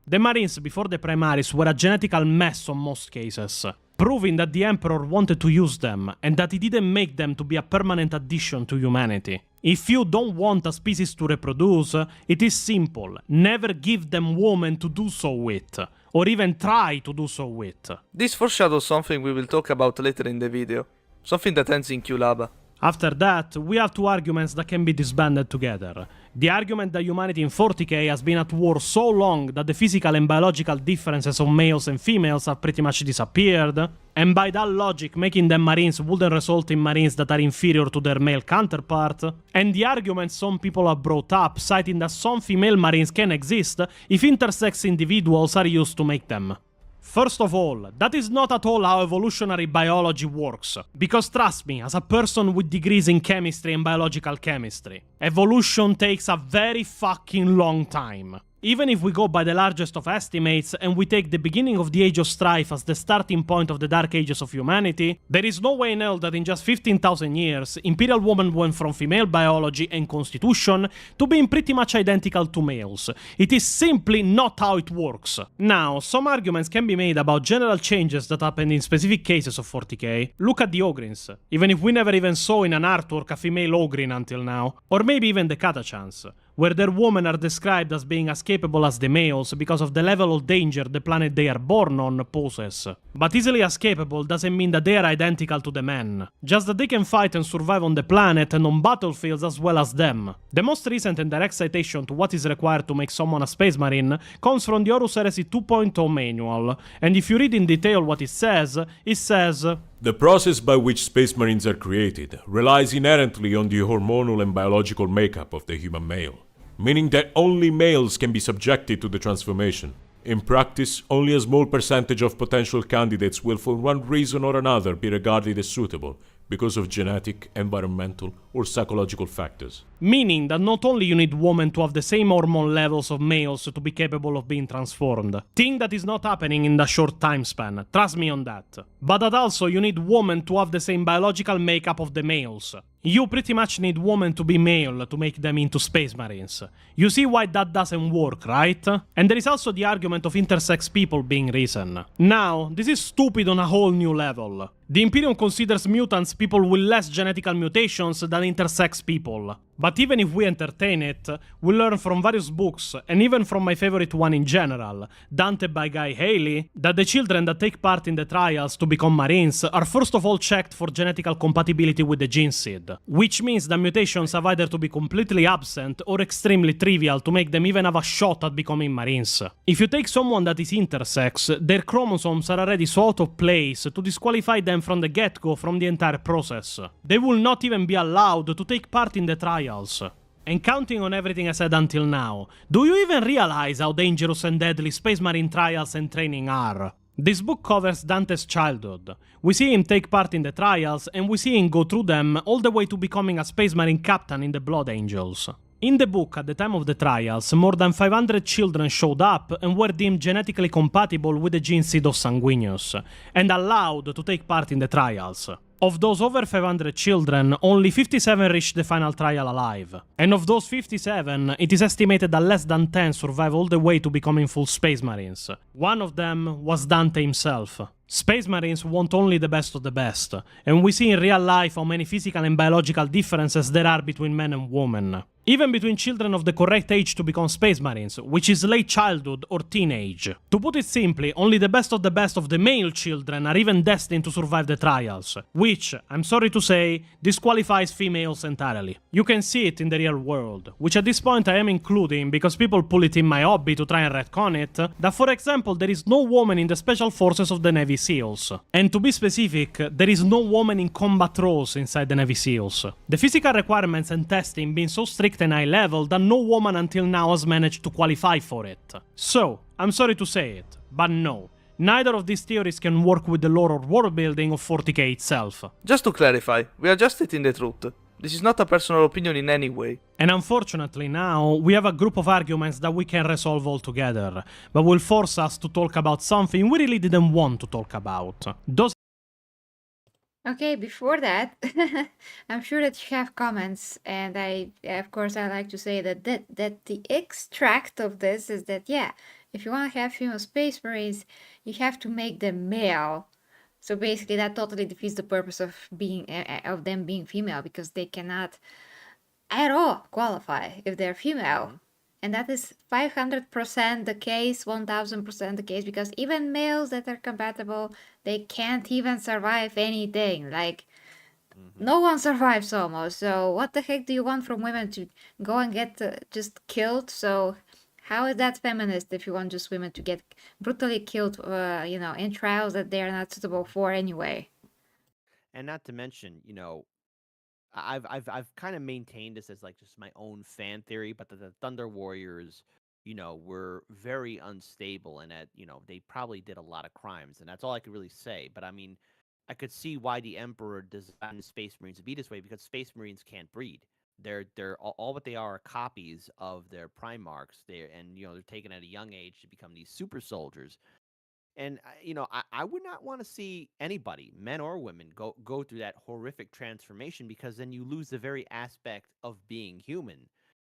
The Marines before the Primaris were a genetical mess on most cases, proving that the Emperor wanted to use them, and that he didn't make them to be a permanent addition to humanity. If you don't want a species to reproduce, it is simple. Never give them women to do so with, or even try to do so with. This foreshadows something we will talk about later in the video. Something that ends in kulaba. After that, we have two arguments that can be disbanded together. The argument that humanity in 40k has been at war so long that the physical and biological differences of males and females have pretty much disappeared, and by that logic making them Marines wouldn't result in Marines that are inferior to their male counterpart, and the argument some people have brought up citing that some female Marines can exist if intersex individuals are used to make them. First of all, that is not at all how evolutionary biology works, because trust me, as a person with degrees in chemistry and biological chemistry, evolution takes a very fucking long time. Even if we go by the largest of estimates and we take the beginning of the Age of Strife as the starting point of the Dark Ages of humanity, there is no way in hell that in just 15,000 years, Imperial women went from female biology and constitution to being pretty much identical to males. It is simply not how it works. Now, some arguments can be made about general changes that happened in specific cases of 40k. Look at the Ogryns, even if we never even saw in an artwork a female Ogryn until now. Or maybe even the Catachans, where their women are described as being as capable as the males because of the level of danger the planet they are born on poses. But easily as capable doesn't mean that they are identical to the men, just that they can fight and survive on the planet and on battlefields as well as them. The most recent and direct citation to what is required to make someone a Space Marine comes from the Horus Heresy 2.0 manual, and if you read in detail what it says, the process by which Space Marines are created relies inherently on the hormonal and biological makeup of the human male, meaning that only males can be subjected to the transformation. In practice, only a small percentage of potential candidates will for one reason or another be regarded as suitable because of genetic, environmental, or psychological factors. Meaning that not only you need women to have the same hormone levels of males to be capable of being transformed, thing that is not happening in the short time span, trust me on that, but that also you need women to have the same biological makeup of the males. You pretty much need women to be male to make them into Space Marines. You see why that doesn't work, right? And there is also the argument of intersex people being reason. Now, this is stupid on a whole new level. The Imperium considers mutants people with less genetical mutations than intersex people. But even if we entertain it, we learn from various books, and even from my favorite one in general, Dante by Guy Haley, that the children that take part in the trials to become Marines are first of all checked for genetical compatibility with the gene seed, which means that mutations have either to be completely absent or extremely trivial to make them even have a shot at becoming Marines. If you take someone that is intersex, their chromosomes are already so out of place to disqualify them from the get-go from the entire process. They will not even be allowed to take part in the trials. And counting on everything I said until now, do you even realize how dangerous and deadly Space Marine trials and training are? This book covers Dante's childhood. We see him take part in the trials, and we see him go through them all the way to becoming a Space Marine captain in the Blood Angels. In the book, at the time of the trials, more than 500 children showed up and were deemed genetically compatible with the gene seed of Sanguinius, and allowed to take part in the trials. Of those over 500 children, only 57 reached the final trial alive. And of those 57, it is estimated that less than 10 survive all the way to becoming full Space Marines. One of them was Dante himself. Space Marines want only the best of the best, and we see in real life how many physical and biological differences there are between men and women. even between children of the correct age to become Space Marines, which is late childhood or teenage. To put it simply, only the best of the male children are even destined to survive the trials, which, I'm sorry to say, disqualifies females entirely. You can see it in the real world, which at this point I am including because people pull it in my hobby to try and retcon it, that for example there is no woman in the special forces of the Navy SEALs. And to be specific, there is no woman in combat roles inside the Navy SEALs. The physical requirements and testing being so strict and high level that no woman until now has managed to qualify for it. So, I'm sorry to say it, but no. Neither of these theories can work with the lore or world building of 40k itself. Just to clarify, we are just stating the truth. This is not a personal opinion in any way. And unfortunately now, we have a group of arguments that we can resolve all together, but will force us to talk about something we really didn't want to talk about. Those Okay, before that, I'm sure that you have comments, and of course, I like to say that the extract of this is that, yeah, if you want to have female Space Marines, you have to make them male. So basically, that totally defeats the purpose of them being female, because they cannot at all qualify if they're female. And that is 500% the case, 1000% the case, because even males that are compatible, they can't even survive anything. Like, no one survives almost. So what the heck do you want from women to go and get just killed? So how is that feminist if you want just women to get brutally killed, in trials that they are not suitable for anyway? And not to mention, I've kind of maintained this as like just my own fan theory, but the Thunder Warriors, were very unstable, and that they probably did a lot of crimes, and that's all I could really say. But I mean, I could see why the Emperor designed Space Marines to be this way, because Space Marines can't breed. They're all what they are copies of their primarchs. They're taken at a young age to become these super soldiers. And I would not want to see anybody, men or women, go through that horrific transformation, because then you lose the very aspect of being human.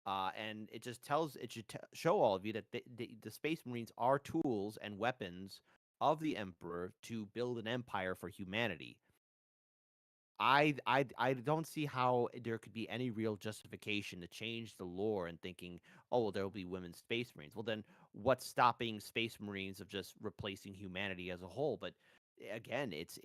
And it just should show all of you that the Space Marines are tools and weapons of the Emperor to build an empire for humanity. I don't see how there could be any real justification to change the lore and thinking, oh, well, there will be women Space Marines. Well, then what's stopping Space Marines of just replacing humanity as a whole? But again, it's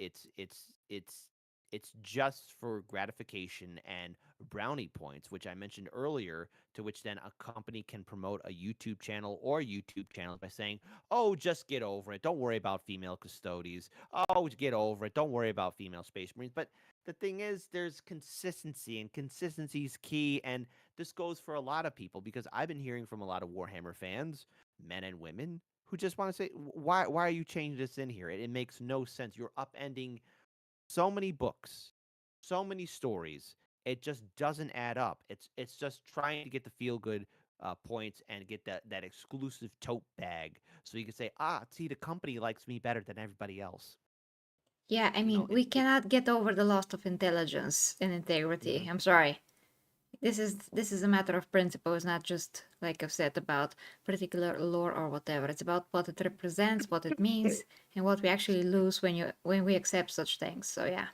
just for gratification and brownie points, which I mentioned earlier, to which then a company can promote a YouTube channel or YouTube channels by saying, oh, just get over it. Don't worry about female custodies. Oh, get over it. Don't worry about female Space Marines. But the thing is, there's consistency, and consistency is key. And this goes for a lot of people, because I've been hearing from a lot of Warhammer fans, men and women, who just want to say, why are you changing this in here? It makes no sense. You're upending so many books, so many stories. It just doesn't add up. It's just trying to get the feel-good points and get that exclusive tote bag, so you can say, see, the company likes me better than everybody else. Yeah, I mean, we cannot get over the loss of intelligence and integrity. I'm sorry. This is a matter of principle. It's not just, like I've said, about particular lore or whatever. It's about what it represents, what it means, and what we actually lose when we accept such things. So yeah.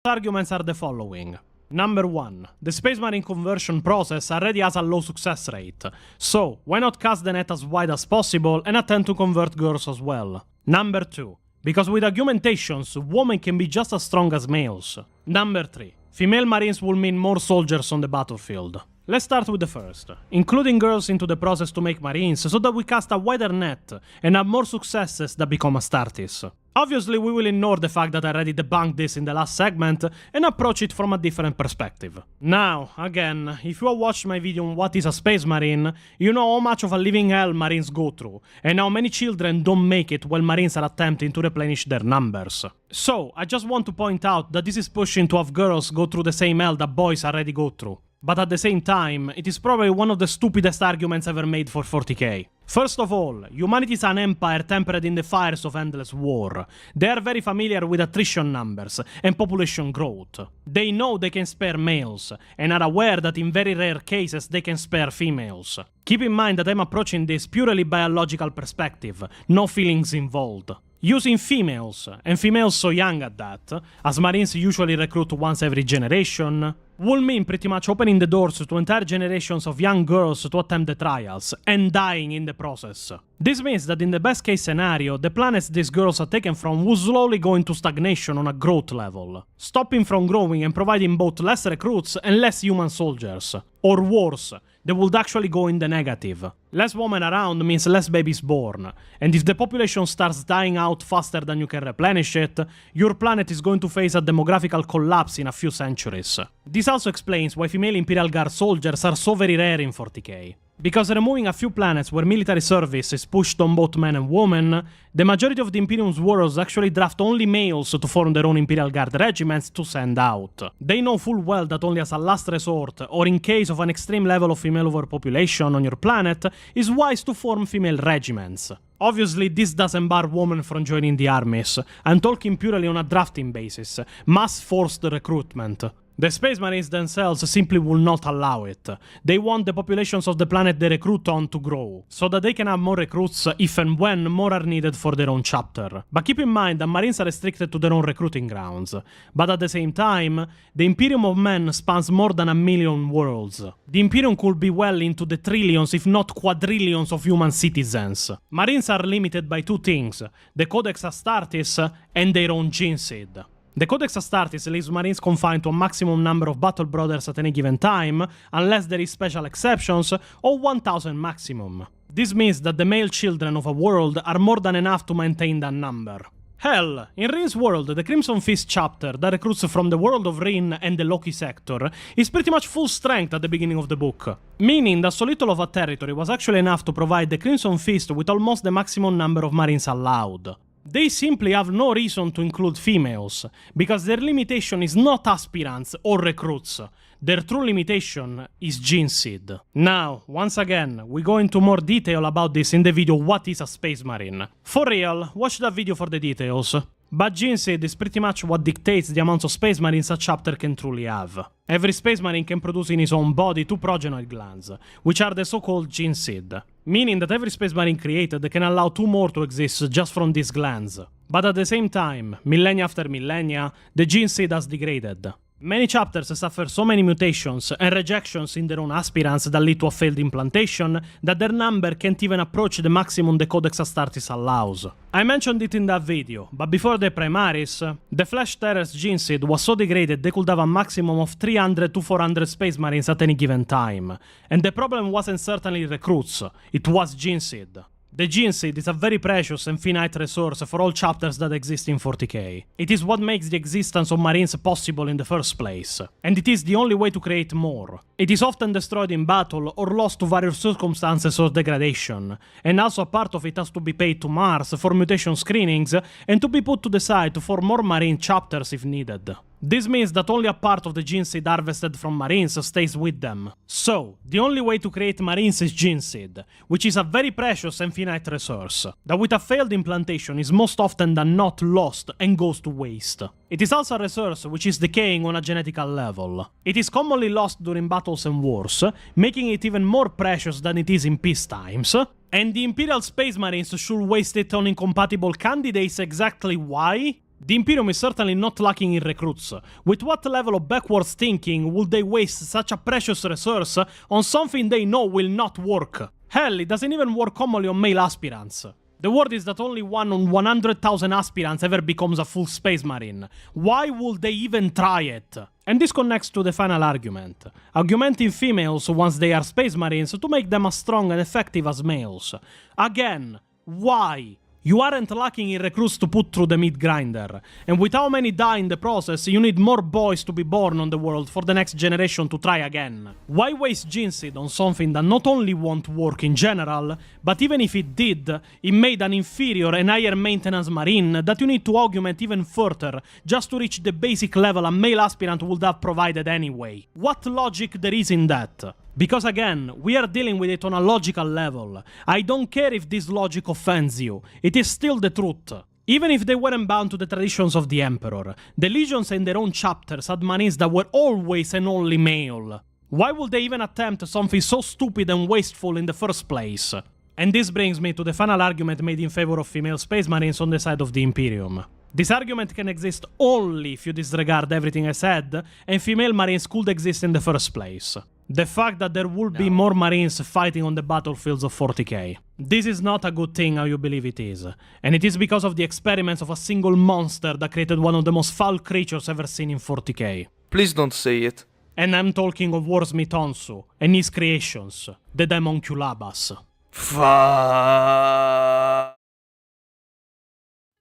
arguments are the following. Number 1. The Space Marine conversion process already has a low success rate, so why not cast the net as wide as possible and attempt to convert girls as well? Number 2. Because with augmentations, women can be just as strong as males. Number 3. Female Marines will mean more soldiers on the battlefield. Let's start with the first, including girls into the process to make Marines so that we cast a wider net and have more successes that become Astartes. Obviously, we will ignore the fact that I already debunked this in the last segment and approach it from a different perspective. Now, again, if you have watched my video on what is a Space Marine, you know how much of a living hell Marines go through, and how many children don't make it while Marines are attempting to replenish their numbers. So, I just want to point out that this is pushing to have girls go through the same hell that boys already go through. But at the same time, it is probably one of the stupidest arguments ever made for 40k. First of all, humanity is an empire tempered in the fires of endless war. They are very familiar with attrition numbers and population growth. They know they can spare males, and are aware that in very rare cases they can spare females. Keep in mind that I'm approaching this purely by a logical perspective, no feelings involved. Using females, and females so young at that, as Marines usually recruit once every generation, would mean pretty much opening the doors to entire generations of young girls to attempt the trials, and dying in the process. This means that in the best case scenario, the planets these girls are taken from will slowly go into stagnation on a growth level, stopping from growing and providing both less recruits and less human soldiers. Or worse, they would actually go in the negative. Less women around means less babies born, and if the population starts dying out faster than you can replenish it, your planet is going to face a demographical collapse in a few centuries. This also explains why female Imperial Guard soldiers are so very rare in 40k. Because removing a few planets where military service is pushed on both men and women, the majority of the Imperium's warriors actually draft only males to form their own Imperial Guard regiments to send out. They know full well that only as a last resort, or in case of an extreme level of female overpopulation on your planet, is wise to form female regiments. Obviously, this doesn't bar women from joining the armies. I'm talking purely on a drafting basis, mass forced recruitment. The Space Marines themselves simply will not allow it. They want the populations of the planet they recruit on to grow, so that they can have more recruits if and when more are needed for their own chapter. But keep in mind that Marines are restricted to their own recruiting grounds. But at the same time, the Imperium of Men spans more than 1 million worlds. The Imperium could be well into the trillions if not quadrillions of human citizens. Marines are limited by two things, the Codex Astartes and their own gene seed. The Codex Astartes leaves Marines confined to a maximum number of battle brothers at any given time, unless there is special exceptions, or 1000 maximum. This means that the male children of a world are more than enough to maintain that number. Hell, in Rin's world, the Crimson Fist chapter that recruits from the world of Rin and the Loki sector is pretty much full strength at the beginning of the book, meaning that so little of a territory was actually enough to provide the Crimson Fist with almost the maximum number of Marines allowed. They simply have no reason to include females, because their limitation is not aspirants or recruits. Their true limitation is gene seed. Now, once again, we go into more detail about this in the video What is a Space Marine? For real, watch that video for the details. But gene seed is pretty much what dictates the amounts of Space Marines a chapter can truly have. Every Space Marine can produce in his own body 2 progenoid glands, which are the so-called gene seed, meaning that every Space Marine created can allow 2 more to exist just from these glands. But at the same time, millennia after millennia, the gene seed has degraded. Many chapters suffer so many mutations and rejections in their own aspirants that lead to a failed implantation that their number can't even approach the maximum the Codex Astartes allows. I mentioned it in that video, but before the Primaris, the Flesh Terror's gene seed was so degraded they could have a maximum of 300 to 400 Space Marines at any given time. And the problem wasn't certainly recruits, it was gene seed. The gene seed is a very precious and finite resource for all chapters that exist in 40k. It is what makes the existence of Marines possible in the first place, and it is the only way to create more. It is often destroyed in battle or lost to various circumstances or degradation, and also a part of it has to be paid to Mars for mutation screenings and to be put to the side to form more Marine chapters if needed. This means that only a part of the gene seed harvested from Marines stays with them. So, the only way to create Marines is gene seed, which is a very precious and finite resource, that with a failed implantation is most often than not lost and goes to waste. It is also a resource which is decaying on a genetical level. It is commonly lost during battles and wars, making it even more precious than it is in peacetimes. And the Imperial Space Marines should waste it on incompatible candidates. Exactly why? The Imperium is certainly not lacking in recruits. With what level of backwards thinking would they waste such a precious resource on something they know will not work? Hell, it doesn't even work commonly on male aspirants. The word is that only 1 on 100,000 aspirants ever becomes a full Space Marine. Why would they even try it? And this connects to the final argument. Augmenting females once they are Space Marines to make them as strong and effective as males. Again, why? You aren't lacking in recruits to put through the meat grinder, and with how many die in the process, you need more boys to be born on the world for the next generation to try again. Why waste gene seed on something that not only won't work in general, but even if it did, it made an inferior and higher maintenance Marine that you need to augment even further just to reach the basic level a male aspirant would have provided anyway? What logic there is in that? Because again, we are dealing with it on a logical level. I don't care if this logic offends you, it is still the truth. Even if they weren't bound to the traditions of the Emperor, the legions in their own chapters had Marines that were always and only male. Why would they even attempt something so stupid and wasteful in the first place? And this brings me to the final argument made in favor of female Space Marines on the side of the Imperium. This argument can exist only if you disregard everything I said, and female Marines could exist in the first place. The fact that there would be more Marines fighting on the battlefields of 40k. This is not a good thing how you believe it is, and it is because of the experiments of a single monster that created one of the most foul creatures ever seen in 40k. Please don't say it. And I'm talking of Warsmith Onsu and his creations, the demon kulabas. Fuck.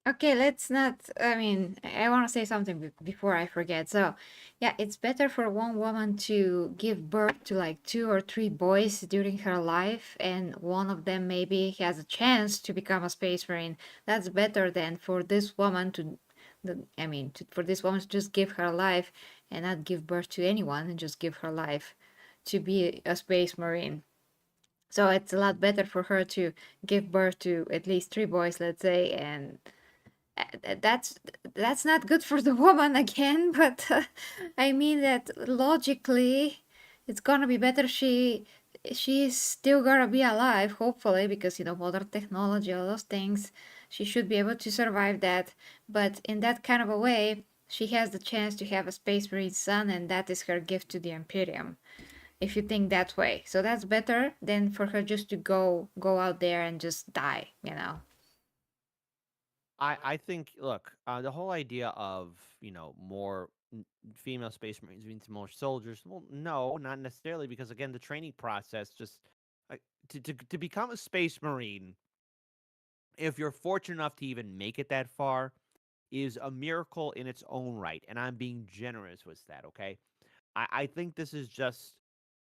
Okay, let's not. I want to say something before I forget. So, yeah, it's better for one woman to give birth to like 2 or 3 boys during her life, and one of them maybe has a chance to become a space marine. That's better than for this woman for this woman to just give her life and not give birth to anyone and just give her life to be a space marine. So it's a lot better for her to give birth to at least 3 boys, let's say, and that's not good for the woman again, but I mean that logically it's gonna be better. She's still gonna be alive, hopefully, because modern technology, all those things, she should be able to survive that. But in that kind of a way, she has the chance to have a space marine son, and that is her gift to the Imperium, if you think that way. So that's better than for her just to go out there and just die, I think, look, the whole idea of, more female space marines means more soldiers. Well, no, not necessarily, because again, the training process just to become a space marine, if you're fortunate enough to even make it that far, is a miracle in its own right. And I'm being generous with that, okay? I think this is just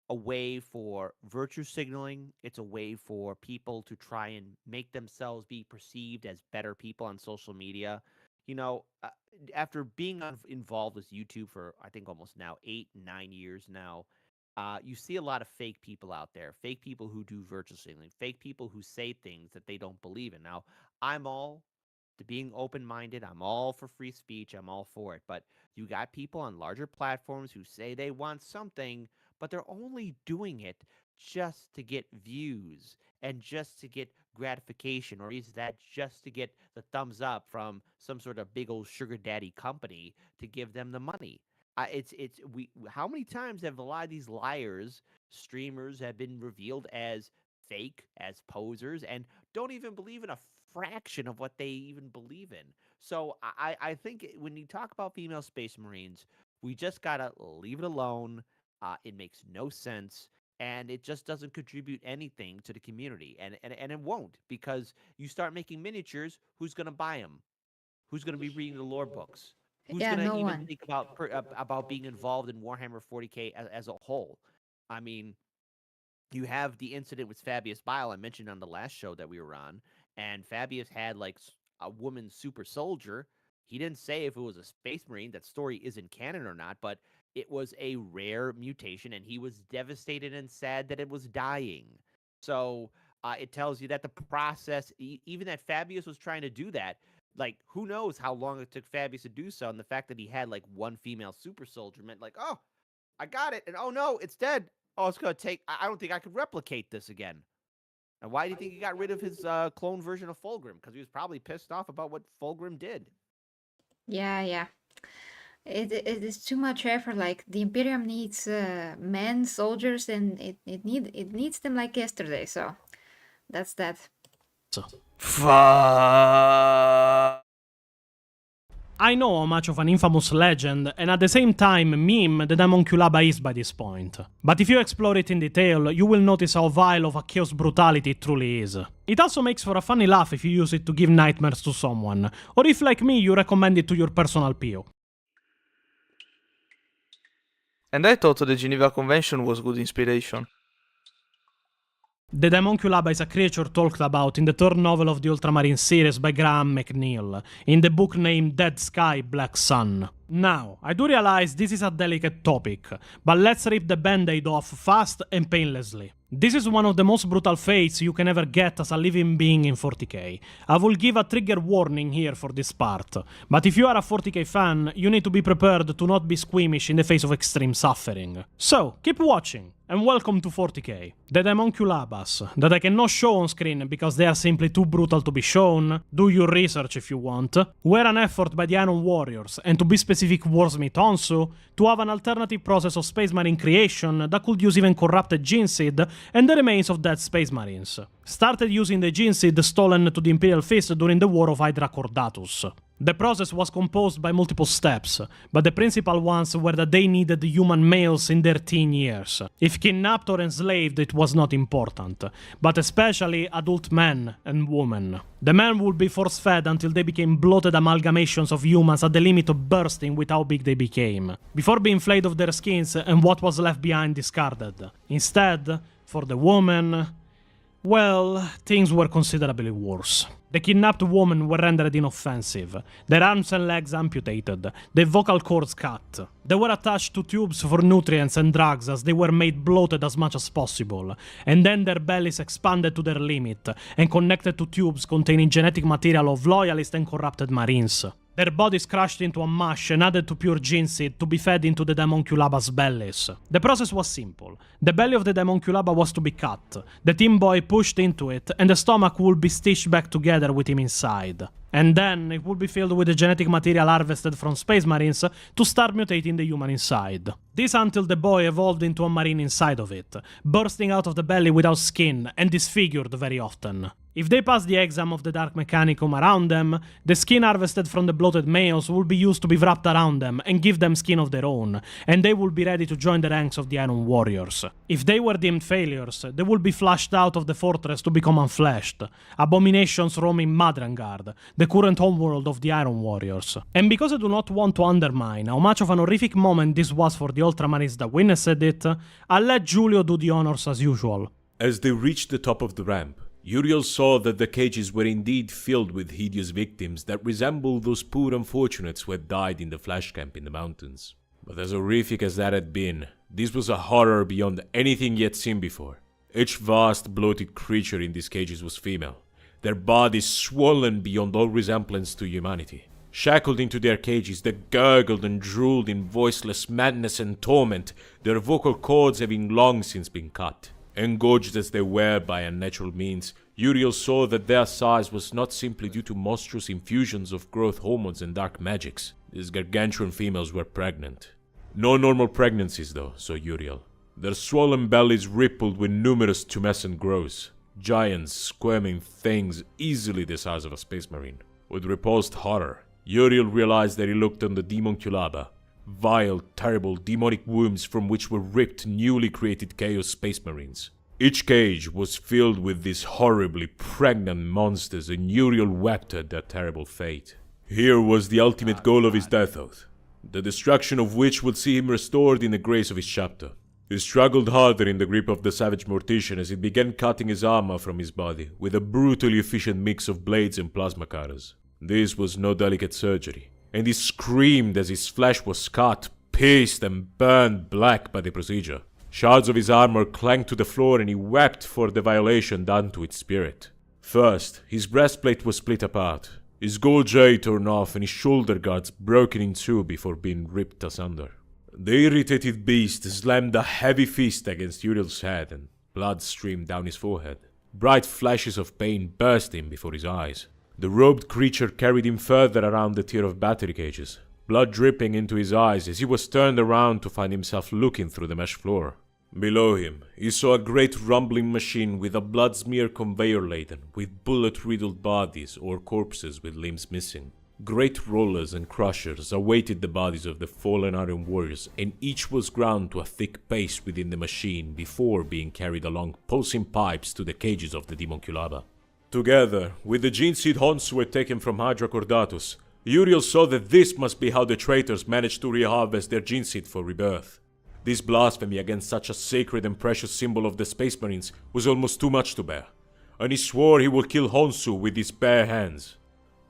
a way for virtue signaling. It's a way for people to try and make themselves be perceived as better people on social media. After being involved with YouTube for, I think, almost now 8, 9 years now, you see a lot of fake people out there, fake people who do virtue signaling, fake people who say things that they don't believe in. Now, I'm all to being open-minded. I'm all for free speech. I'm all for it. But you got people on larger platforms who say they want something, but they're only doing it just to get views and just to get gratification, or is that just to get the thumbs up from some sort of big old sugar daddy company to give them the money? How many times have a lot of these liars, streamers, have been revealed as fake, as posers, and don't even believe in a fraction of what they even believe in? So I think when you talk about female space marines, we just gotta leave it alone. It makes no sense, and it just doesn't contribute anything to the community, and it won't, because you start making miniatures. Who's gonna buy them? Who's gonna be reading the lore books? Who's Yeah, gonna no even one. think about being involved in Warhammer 40k as a whole? I mean, you have the incident with Fabius Bile I mentioned on the last show that we were on, and Fabius had like a woman super soldier. He didn't say if it was a space marine. That story isn't canon or not, but it was a rare mutation, and he was devastated and sad that it was dying. So it tells you that the process, even that Fabius was trying to do that, like, who knows how long it took Fabius to do so, and the fact that he had like one female super soldier meant like, oh, I got it, and oh no, it's dead. Oh, it's gonna take. I don't think I could replicate this again. And why do you think he got rid of his clone version of Fulgrim? Because he was probably pissed off about what Fulgrim did. Yeah. It is too much effort. Like, the Imperium needs men, soldiers, and it needs them like yesterday. So that's that. Fuck. I know how much of an infamous legend, and at the same time meme, the demon kulaba is by this point. But if you explore it in detail, you will notice how vile of a chaos brutality it truly is. It also makes for a funny laugh if you use it to give nightmares to someone, or if, like me, you recommend it to your personal PO. And I thought the Geneva Convention was good inspiration. The demon kulaba is a creature talked about in the third novel of the Ultramarine series by Graham McNeill, in the book named Dead Sky, Black Sun. Now, I do realize this is a delicate topic, but let's rip the band-aid off fast and painlessly. This is one of the most brutal fates you can ever get as a living being in 40k. I will give a trigger warning here for this part, but if you are a 40k fan, you need to be prepared to not be squeamish in the face of extreme suffering. So, keep watching, and welcome to 40k. The Demonculabas, that I cannot show on screen because they are simply too brutal to be shown, do your research if you want, were an effort by the Iron Warriors, and to be specific Warsmith Onsu, to have an alternative process of Space Marine creation that could use even corrupted gene seed and the remains of dead Space Marines. Started using the gene seed stolen to the Imperial Fist during the War of Hydra Cordatus. The process was composed by multiple steps, but the principal ones were that they needed human males in their teen years. If kidnapped or enslaved, it was not important, but especially adult men and women. The men would be force-fed until they became bloated amalgamations of humans at the limit of bursting with how big they became, before being flayed of their skins and what was left behind discarded. Instead, for the woman, well, things were considerably worse. The kidnapped women were rendered inoffensive, their arms and legs amputated, their vocal cords cut. They were attached to tubes for nutrients and drugs as they were made bloated as much as possible, and then their bellies expanded to their limit and connected to tubes containing genetic material of loyalist and corrupted marines. Their bodies crushed into a mush and added to pure gene seed to be fed into the Demonculabas' bellies. The process was simple. The belly of the Demonculaba was to be cut, the teen boy pushed into it, and the stomach would be stitched back together with him inside. And then it would be filled with the genetic material harvested from Space Marines to start mutating the human inside. This until the boy evolved into a marine inside of it, bursting out of the belly without skin and disfigured very often. If they pass the exam of the dark mechanicum around them, the skin harvested from the bloated males will be used to be wrapped around them and give them skin of their own, and they will be ready to join the ranks of the Iron Warriors. If they were deemed failures, they will be flushed out of the fortress to become unfleshed, abominations roaming Madrangard, the current homeworld of the Iron Warriors. And because I do not want to undermine how much of an horrific moment this was for the Ultramarines that witnessed it, I'll let Giulio do the honors as usual. As they reached the top of the ramp, Uriel saw that the cages were indeed filled with hideous victims that resembled those poor unfortunates who had died in the flash camp in the mountains. But as horrific as that had been, this was a horror beyond anything yet seen before. Each vast, bloated creature in these cages was female, their bodies swollen beyond all resemblance to humanity. Shackled into their cages, they gurgled and drooled in voiceless madness and torment, their vocal cords having long since been cut. Engorged as they were by unnatural means, Uriel saw that their size was not simply due to monstrous infusions of growth hormones and dark magics. These gargantuan females were pregnant. No normal pregnancies though, saw Uriel. Their swollen bellies rippled with numerous tumescent growths, giants, squirming things easily the size of a space marine. With repulsed horror, Uriel realized that he looked on the Demonculaba, vile, terrible, demonic wombs from which were ripped newly created Chaos Space Marines. Each cage was filled with these horribly pregnant monsters, and Uriel wept at their terrible fate. Here was the ultimate goal of his death oath, the destruction of which would see him restored in the grace of his chapter. He struggled harder in the grip of the savage mortician as he began cutting his armor from his body with a brutally efficient mix of blades and plasma cutters. This was no delicate surgery, and he screamed as his flesh was cut, pierced, and burned black by the procedure. Shards of his armor clanked to the floor, and he wept for the violation done to its spirit. First, his breastplate was split apart, his gold jay torn off, and his shoulder guards broken in two before being ripped asunder. The irritated beast slammed a heavy fist against Uriel's head, and blood streamed down his forehead. Bright flashes of pain bursting before his eyes. The robed creature carried him further around the tier of battery cages, blood dripping into his eyes as he was turned around to find himself looking through the mesh floor. Below him, he saw a great rumbling machine with a blood smear conveyor laden, with bullet-riddled bodies or corpses with limbs missing. Great rollers and crushers awaited the bodies of the fallen Iron Warriors, and each was ground to a thick paste within the machine before being carried along pulsing pipes to the cages of the Demonculaba. Together, with the gene seed Hons were taken from Hydra Cordatus, Uriel saw that this must be how the traitors managed to reharvest their gene seed for rebirth. This blasphemy against such a sacred and precious symbol of the Space Marines was almost too much to bear, and he swore he would kill Honsu with his bare hands.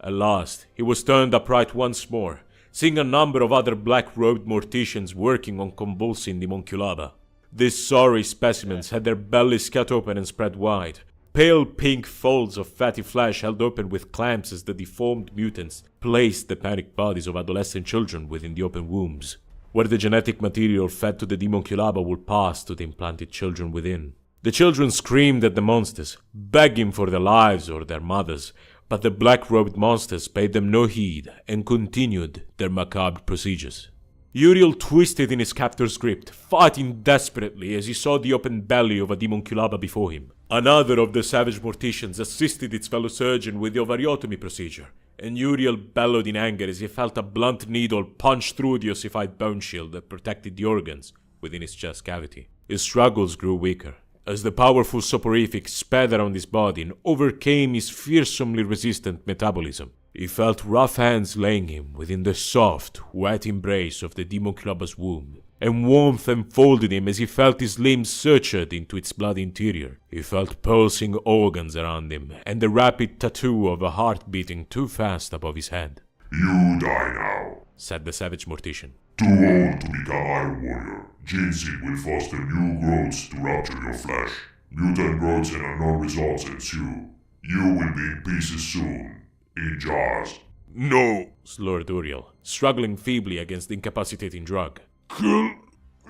At last, he was turned upright once more, seeing a number of other black-robed morticians working on convulsing the Monculaba. These sorry specimens had their bellies cut open and spread wide, pale pink folds of fatty flesh held open with clamps as the deformed mutants placed the panicked bodies of adolescent children within the open wombs, where the genetic material fed to the Demonculaba would pass to the implanted children within. The children screamed at the monsters, begging for their lives or their mothers, but the black-robed monsters paid them no heed and continued their macabre procedures. Uriel twisted in his captor's grip, fighting desperately as he saw the open belly of a Demonculaba before him. Another of the savage morticians assisted its fellow surgeon with the ovariotomy procedure, and Uriel bellowed in anger as he felt a blunt needle punch through the ossified bone shield that protected the organs within his chest cavity. His struggles grew weaker, as the powerful soporific sped around his body and overcame his fearsomely resistant metabolism. He felt rough hands laying him within the soft, wet embrace of the Demonculaba's womb, and warmth enfolded him as he felt his limbs searched into its bloody interior. He felt pulsing organs around him, and the rapid tattoo of a heart beating too fast above his head. You die now. Said the savage mortician. Too old to become Iron Warrior. Gene Seed will foster new growths to rupture your flesh. Mutant growths and unknown results ensue. You will be in pieces soon. In jars. No, slurred Uriel, struggling feebly against the incapacitating drug. Kill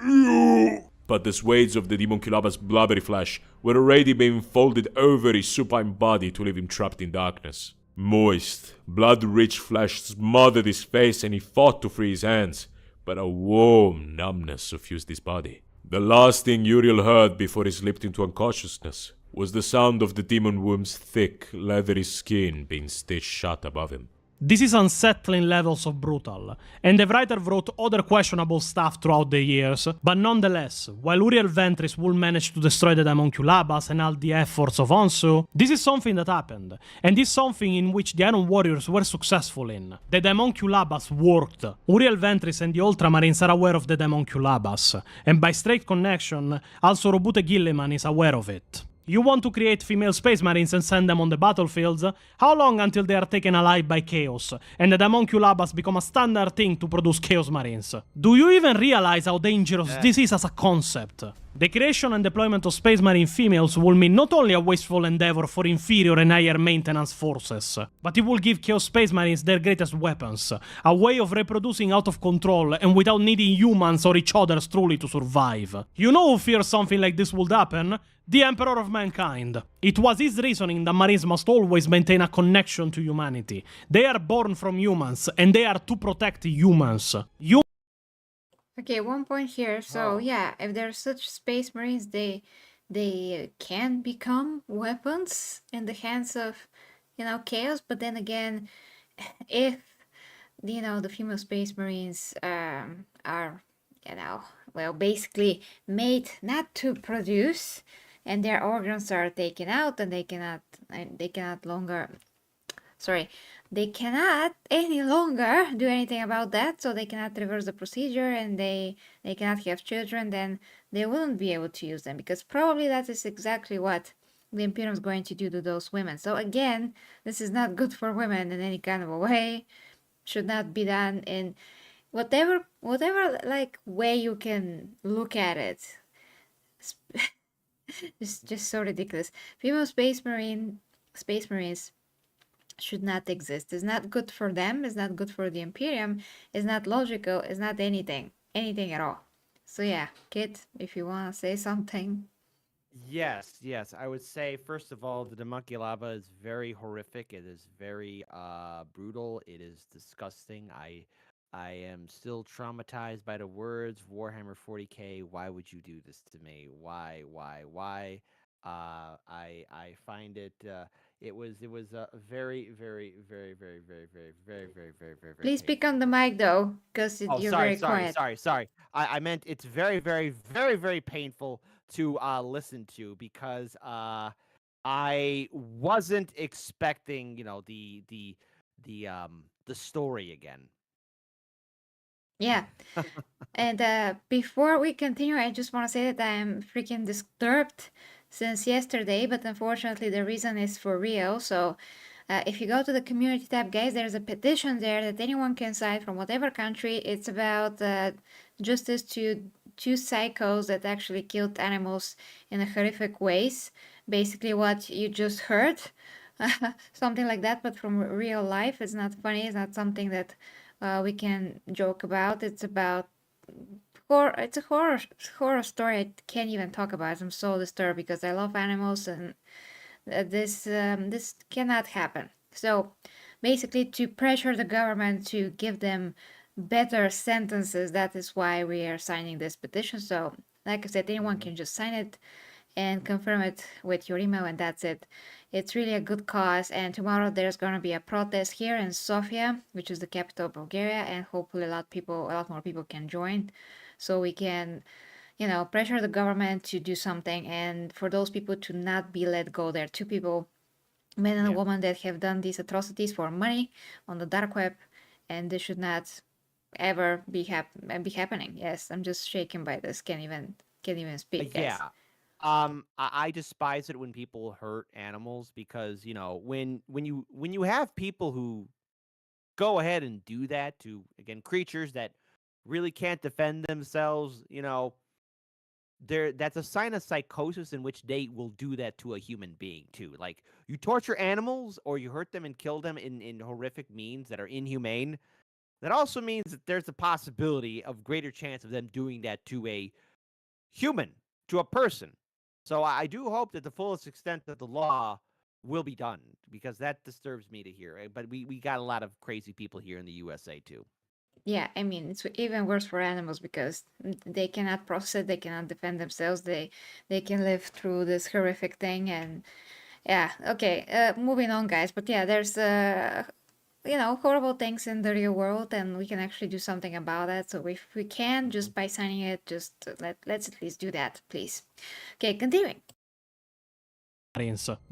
you! But the swathes of the Demonculaba's blubbery flesh were already being folded over his supine body to leave him trapped in darkness. Moist, blood-rich flesh smothered his face and he fought to free his hands, but a warm numbness suffused his body. The last thing Uriel heard before he slipped into unconsciousness was the sound of the demon womb's thick, leathery skin being stitched shut above him. This is unsettling levels of brutal, and the writer wrote other questionable stuff throughout the years, but nonetheless, while Uriel Ventris will manage to destroy the Demonculabas and all the efforts of Onsu, this is something that happened, and is something in which the Iron Warriors were successful in. The Demonculabas worked. Uriel Ventris and the Ultramarines are aware of the Demonculabas, and by straight connection, also Robute Gilliman is aware of it. You want to create female space marines and send them on the battlefields? How long until they are taken alive by chaos, and the Demonculabas become a standard thing to produce chaos marines? Do you even realize how dangerous this is as a concept? The creation and deployment of space marine females will mean not only a wasteful endeavor for inferior and higher maintenance forces, but it will give chaos space marines their greatest weapons, a way of reproducing out of control and without needing humans or each other truly to survive. You know who fears something like this would happen? The Emperor of Mankind. It was his reasoning that Marines must always maintain a connection to humanity. They are born from humans, and they are to protect humans. Okay, one point here. So yeah, if there are such space marines, they can become weapons in the hands of, chaos. But then again, if the female space marines are basically made not to produce, and their organs are taken out, and they cannot any longer do anything about that, so they cannot reverse the procedure, and they cannot have children, then they wouldn't be able to use them, because probably that is exactly what the Imperium is going to do to those women. So again, this is not good for women in any kind of a way. Should not be done in whatever like way you can look at it. It's just so ridiculous. Female space marines should not exist. It's not good for them. It's not good for the Imperium. It's not logical. It's not anything at all. So yeah, Kit, if you want to say something. Yes. I would say, first of all, the Demonculaba is very horrific. It is very brutal. It is disgusting. I am still traumatized by the words Warhammer 40K. Why would you do this to me? Why? I find it. It was a very, very, very, very, very, very, very, very, very, very. Please speak on the mic though, because you're very quiet. Sorry. I meant it's very, very, very, very painful to listen to, because I wasn't expecting the story again. Yeah. And before we continue, I just want to say that I am freaking disturbed since yesterday, but unfortunately the reason is for real. So If you go to the community tab, guys, there's a petition there that anyone can sign from whatever country. It's about justice to two psychos that actually killed animals in a horrific ways. Basically what you just heard. Something like that, but from real life. It's not funny. It's not something that we can joke about. It's about it's a horror story. I can't even talk about it. I'm so disturbed because I love animals, and this cannot happen. So basically, to pressure the government to give them better sentences, that is why we are signing this petition. So like I said, anyone can just sign it and confirm it with your email, and that's it. It's really a good cause, and tomorrow there's going to be a protest here in Sofia, which is the capital of Bulgaria, and hopefully a lot more people can join, so we can, you know, pressure the government to do something, and for those people to not be let go. There are two people, man and a woman, that have done these atrocities for money on the dark web, and this should not ever be happening. Yes, I'm just shaken by this. Can't even speak, guys. Yeah. I despise it when people hurt animals because, you know, when you have people who go ahead and do that to, again, creatures that really can't defend themselves, you know, that's a sign of psychosis in which they will do that to a human being too. Like, you torture animals or you hurt them and kill them in horrific means that are inhumane. That also means that there's a possibility of greater chance of them doing that to a human, to a person. So I do hope that the fullest extent of the law will be done, because that disturbs me to hear. But we got a lot of crazy people here in the USA too. Yeah, I mean, it's even worse for animals because they cannot process, they cannot defend themselves, they can live through this horrific thing, and yeah, okay, moving on, guys. But yeah, there's you know, horrible things in the real world, and we can actually do something about it. So if we can, just by signing it, just let's at least do that, please. Okay, continuing.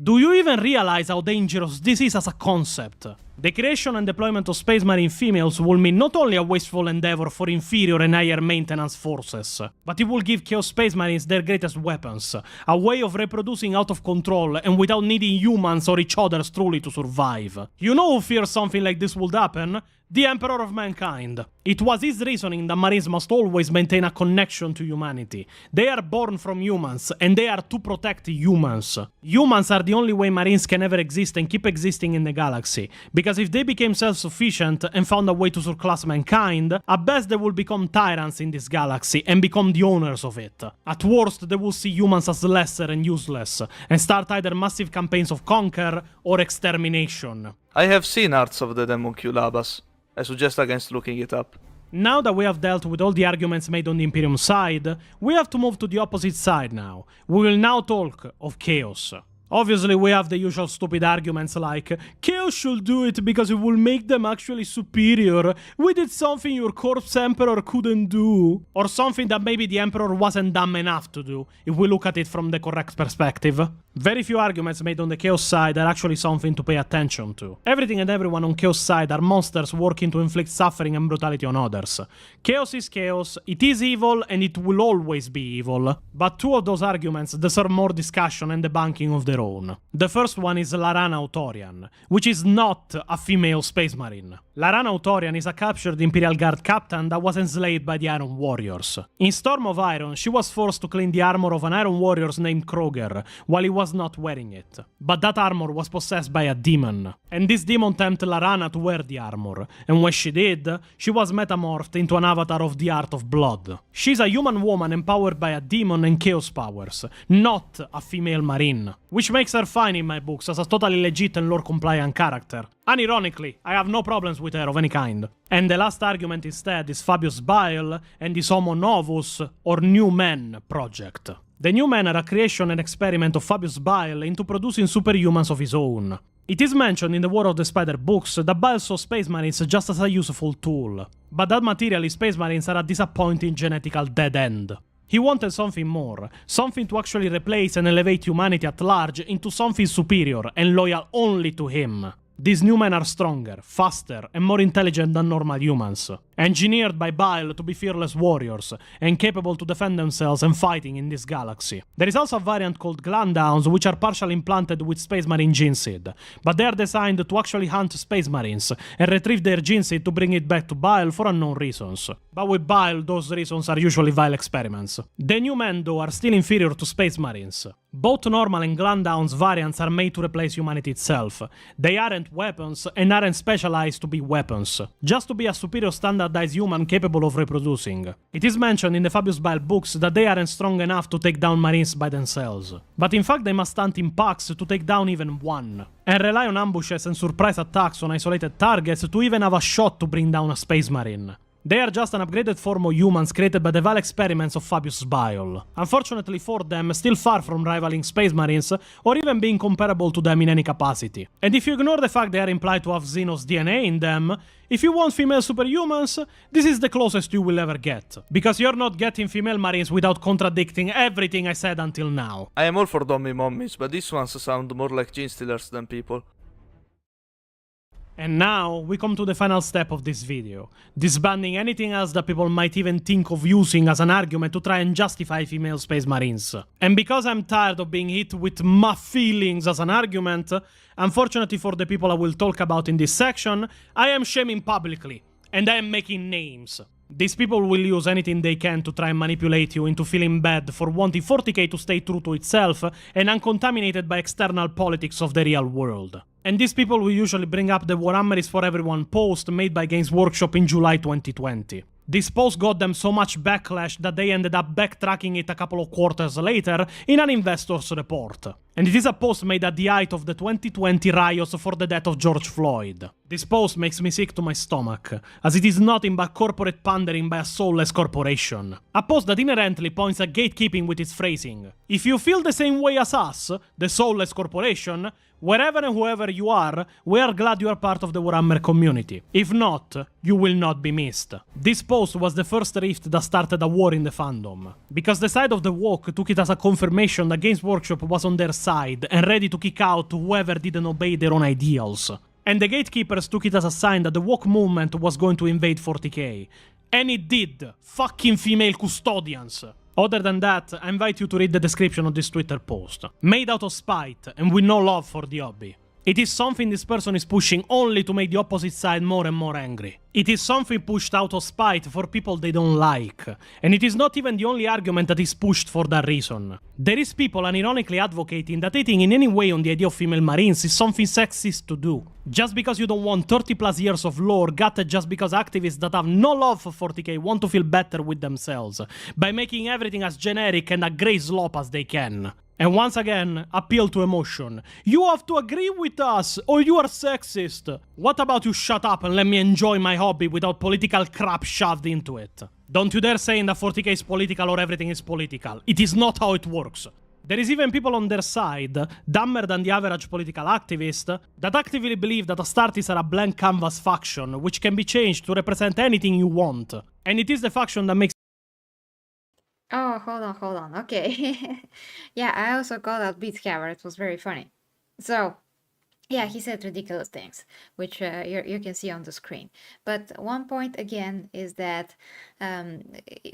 Do you even realize how dangerous this is as a concept? The creation and deployment of Space Marine females will mean not only a wasteful endeavor for inferior and higher maintenance forces, but it will give Chaos Space Marines their greatest weapons, a way of reproducing out of control and without needing humans or each other truly to survive. You know who fears something like this would happen? The Emperor of Mankind. It was his reasoning that Marines must always maintain a connection to humanity. They are born from humans, and they are to protect humans. Humans are the only way Marines can ever exist and keep existing in the galaxy, because if they became self-sufficient and found a way to surclass mankind, at best they will become tyrants in this galaxy and become the owners of it. At worst, they will see humans as lesser and useless, and start either massive campaigns of conquer or extermination. I have seen Arts of the Demon kulabas. I suggest against looking it up. Now that we have dealt with all the arguments made on the Imperium side, we have to move to the opposite side now. We will now talk of Chaos. Obviously, we have the usual stupid arguments like, Chaos should do it because it will make them actually superior. We did something your corpse Emperor couldn't do. Or something that maybe the Emperor wasn't dumb enough to do, if we look at it from the correct perspective. Very few arguments made on the Chaos side are actually something to pay attention to. Everything and everyone on Chaos side are monsters working to inflict suffering and brutality on others. Chaos is Chaos, it is evil, and it will always be evil. But two of those arguments deserve more discussion and debunking of their own. The first one is Larana Autorian, which is not a female space marine. Larana Autorian is a captured Imperial Guard captain that was enslaved by the Iron Warriors. In Storm of Iron, she was forced to clean the armor of an Iron Warrior named Kroger, while he was not wearing it. But that armor was possessed by a demon, and this demon tempted Larana to wear the armor, and when she did, she was metamorphed into an avatar of the Art of Blood. She's a human woman empowered by a demon and chaos powers, not a female marine, which makes her fine in my books as a totally legit and lore-compliant character. Unironically, I have no problems with her of any kind. And the last argument instead is Fabius Bile and his Homo Novus, or New Men, project. The New Men are a creation and experiment of Fabius Bile into producing superhumans of his own. It is mentioned in the War of the Spider books that Bile saw Space Marines just as a useful tool, but that materially Space Marines are a disappointing genetical dead end. He wanted something more, something to actually replace and elevate humanity at large into something superior and loyal only to him. These new men are stronger, faster, and more intelligent than normal humans. engineered by Bile to be fearless warriors, and capable to defend themselves and fighting in this galaxy. There is also a variant called Glandowns, which are partially implanted with Space Marine gene seed, but they are designed to actually hunt Space Marines and retrieve their gene seed to bring it back to Bile for unknown reasons. But with Bile, those reasons are usually vile experiments. The new men, though, are still inferior to Space Marines. Both normal and Glandowns variants are made to replace humanity itself. They aren't weapons and aren't specialized to be weapons, just to be a superior standardized human capable of reproducing. It is mentioned in the Fabius Bile books that they aren't strong enough to take down Marines by themselves, but in fact they must hunt in packs to take down even one, and rely on ambushes and surprise attacks on isolated targets to even have a shot to bring down a Space Marine. They are just an upgraded form of humans created by the vile experiments of Fabius Bile. Unfortunately for them, still far from rivaling Space Marines, or even being comparable to them in any capacity. And if you ignore the fact they are implied to have Xenos DNA in them, if you want female superhumans, this is the closest you will ever get. Because you're not getting female Marines without contradicting everything I said until now. I am all for dummy mummies, but these ones sound more like gene stealers than people. And now, we come to the final step of this video, disbanding anything else that people might even think of using as an argument to try and justify female Space Marines. And because I'm tired of being hit with my feelings as an argument, unfortunately for the people I will talk about in this section, I am shaming publicly, and I am making names. These people will use anything they can to try and manipulate you into feeling bad for wanting 40k to stay true to itself and uncontaminated by external politics of the real world. And these people will usually bring up the Warhammer is for Everyone post made by Games Workshop in July 2020. This post got them so much backlash that they ended up backtracking it a couple of quarters later in an investor's report. And it is a post made at the height of the 2020 riots for the death of George Floyd. This post makes me sick to my stomach, as it is nothing but corporate pandering by a soulless corporation. A post that inherently points at gatekeeping with its phrasing. If you feel the same way as us, the soulless corporation, wherever and whoever you are, we are glad you are part of the Warhammer community. If not, you will not be missed. This post was the first rift that started a war in the fandom, because the side of the woke took it as a confirmation that Games Workshop was on their side and ready to kick out whoever didn't obey their own ideals. And the gatekeepers took it as a sign that the woke movement was going to invade 40k. And it did. Fucking female custodians. Other than that, I invite you to read the description of this Twitter post. Made out of spite and with no love for the hobby. It is something this person is pushing only to make the opposite side more and more angry. It is something pushed out of spite for people they don't like. And it is not even the only argument that is pushed for that reason. There is people unironically advocating that hating in any way on the idea of female Marines is something sexist to do. Just because you don't want 30 plus years of lore gutted just because activists that have no love for 40k want to feel better with themselves, by making everything as generic and a grey slop as they can. And once again, appeal to emotion. You have to agree with us, or you are sexist. What about you shut up and let me enjoy my hobby without political crap shoved into it? Don't you dare saying that 40k is political or everything is political. It is not how it works. There is even people on their side, dumber than the average political activist, that actively believe that Astartes are a blank canvas faction, which can be changed to represent anything you want. And it is the faction that makes Oh, hold on. Okay. Yeah, I also got that beat cover. It was very funny. So, yeah, he said ridiculous things, which you can see on the screen. But one point again is that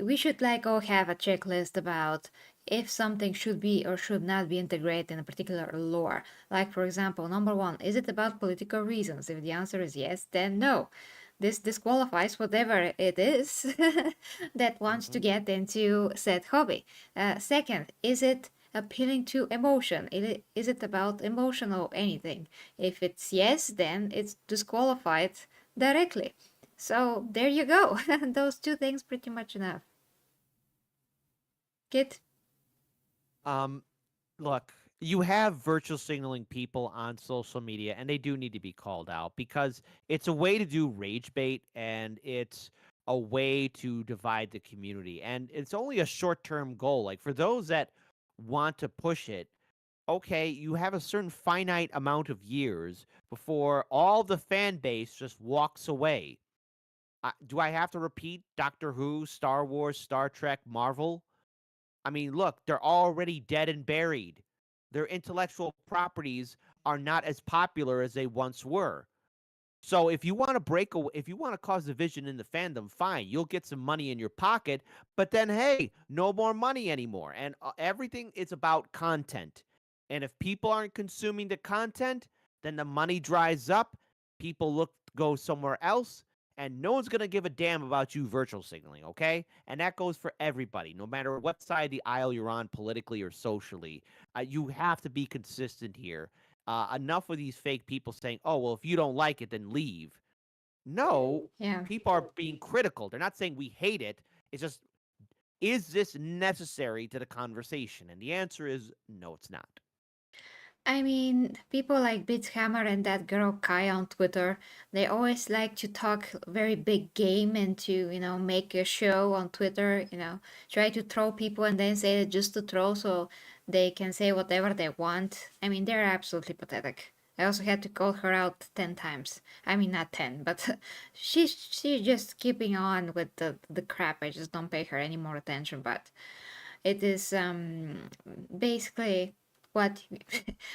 we should like all have a checklist about if something should be or should not be integrated in a particular lore. Like, for example, number one, is it about political reasons? If the answer is yes, then no. This disqualifies whatever it is that wants to get into said hobby. Second, is it appealing to emotion? Is it about emotional anything? If it's yes, then it's disqualified directly. So there you go. Those two things pretty much enough. Kit? Look, you have virtual signaling people on social media, and they do need to be called out because it's a way to do rage bait, and it's a way to divide the community. And it's only a short-term goal. Like, for those that want to push it, okay, you have a certain finite amount of years before all the fan base just walks away. Do I have to repeat Doctor Who, Star Wars, Star Trek, Marvel? I mean, look, they're already dead and buried. Their intellectual properties are not as popular as they once were. So if you want to break away, if you want to cause division in the fandom, fine, you'll get some money in your pocket. But then, hey, no more money anymore, and everything is about content. And if people aren't consuming the content, then the money dries up. People go somewhere else, and no one's gonna give a damn about you virtual signaling, okay? And that goes for everybody, no matter what side of the aisle you're on, politically or socially. You have to be consistent here. Enough of these fake people saying, "Oh, well, if you don't like it, then leave." No, Yeah. people are being critical. They're not saying we hate it. It's just, is this necessary to the conversation? And the answer is no, it's not. I mean, people like Bitshammer and that girl Kai on Twitter, they always like to talk very big game and to, make a show on Twitter, try to troll people and then say it just to troll so they can say whatever they want. I mean, they're absolutely pathetic. I also had to call her out 10 times. I mean, not 10, but she's just keeping on with the crap. I just don't pay her any more attention, but it is basically what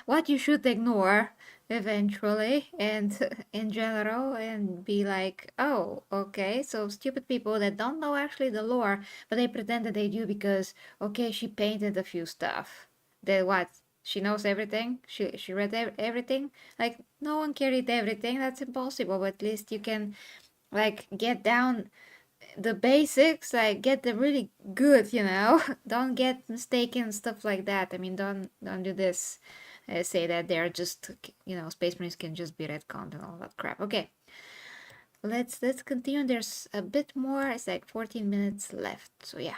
what you should ignore eventually and in general, and be like, oh, okay, so stupid people that don't know actually the lore, but they pretend that they do because, okay, she painted a few stuff. Then what? She knows everything? She read everything? Like, no one can read everything. That's impossible. But at least you can, like, get down the basics, like get them really good, don't get mistaken, stuff like that. I mean, don't do this, say that they're just, Space Marines can just be retconned and all that crap. Okay, let's continue. There's a bit more. It's like 14 minutes left, so yeah.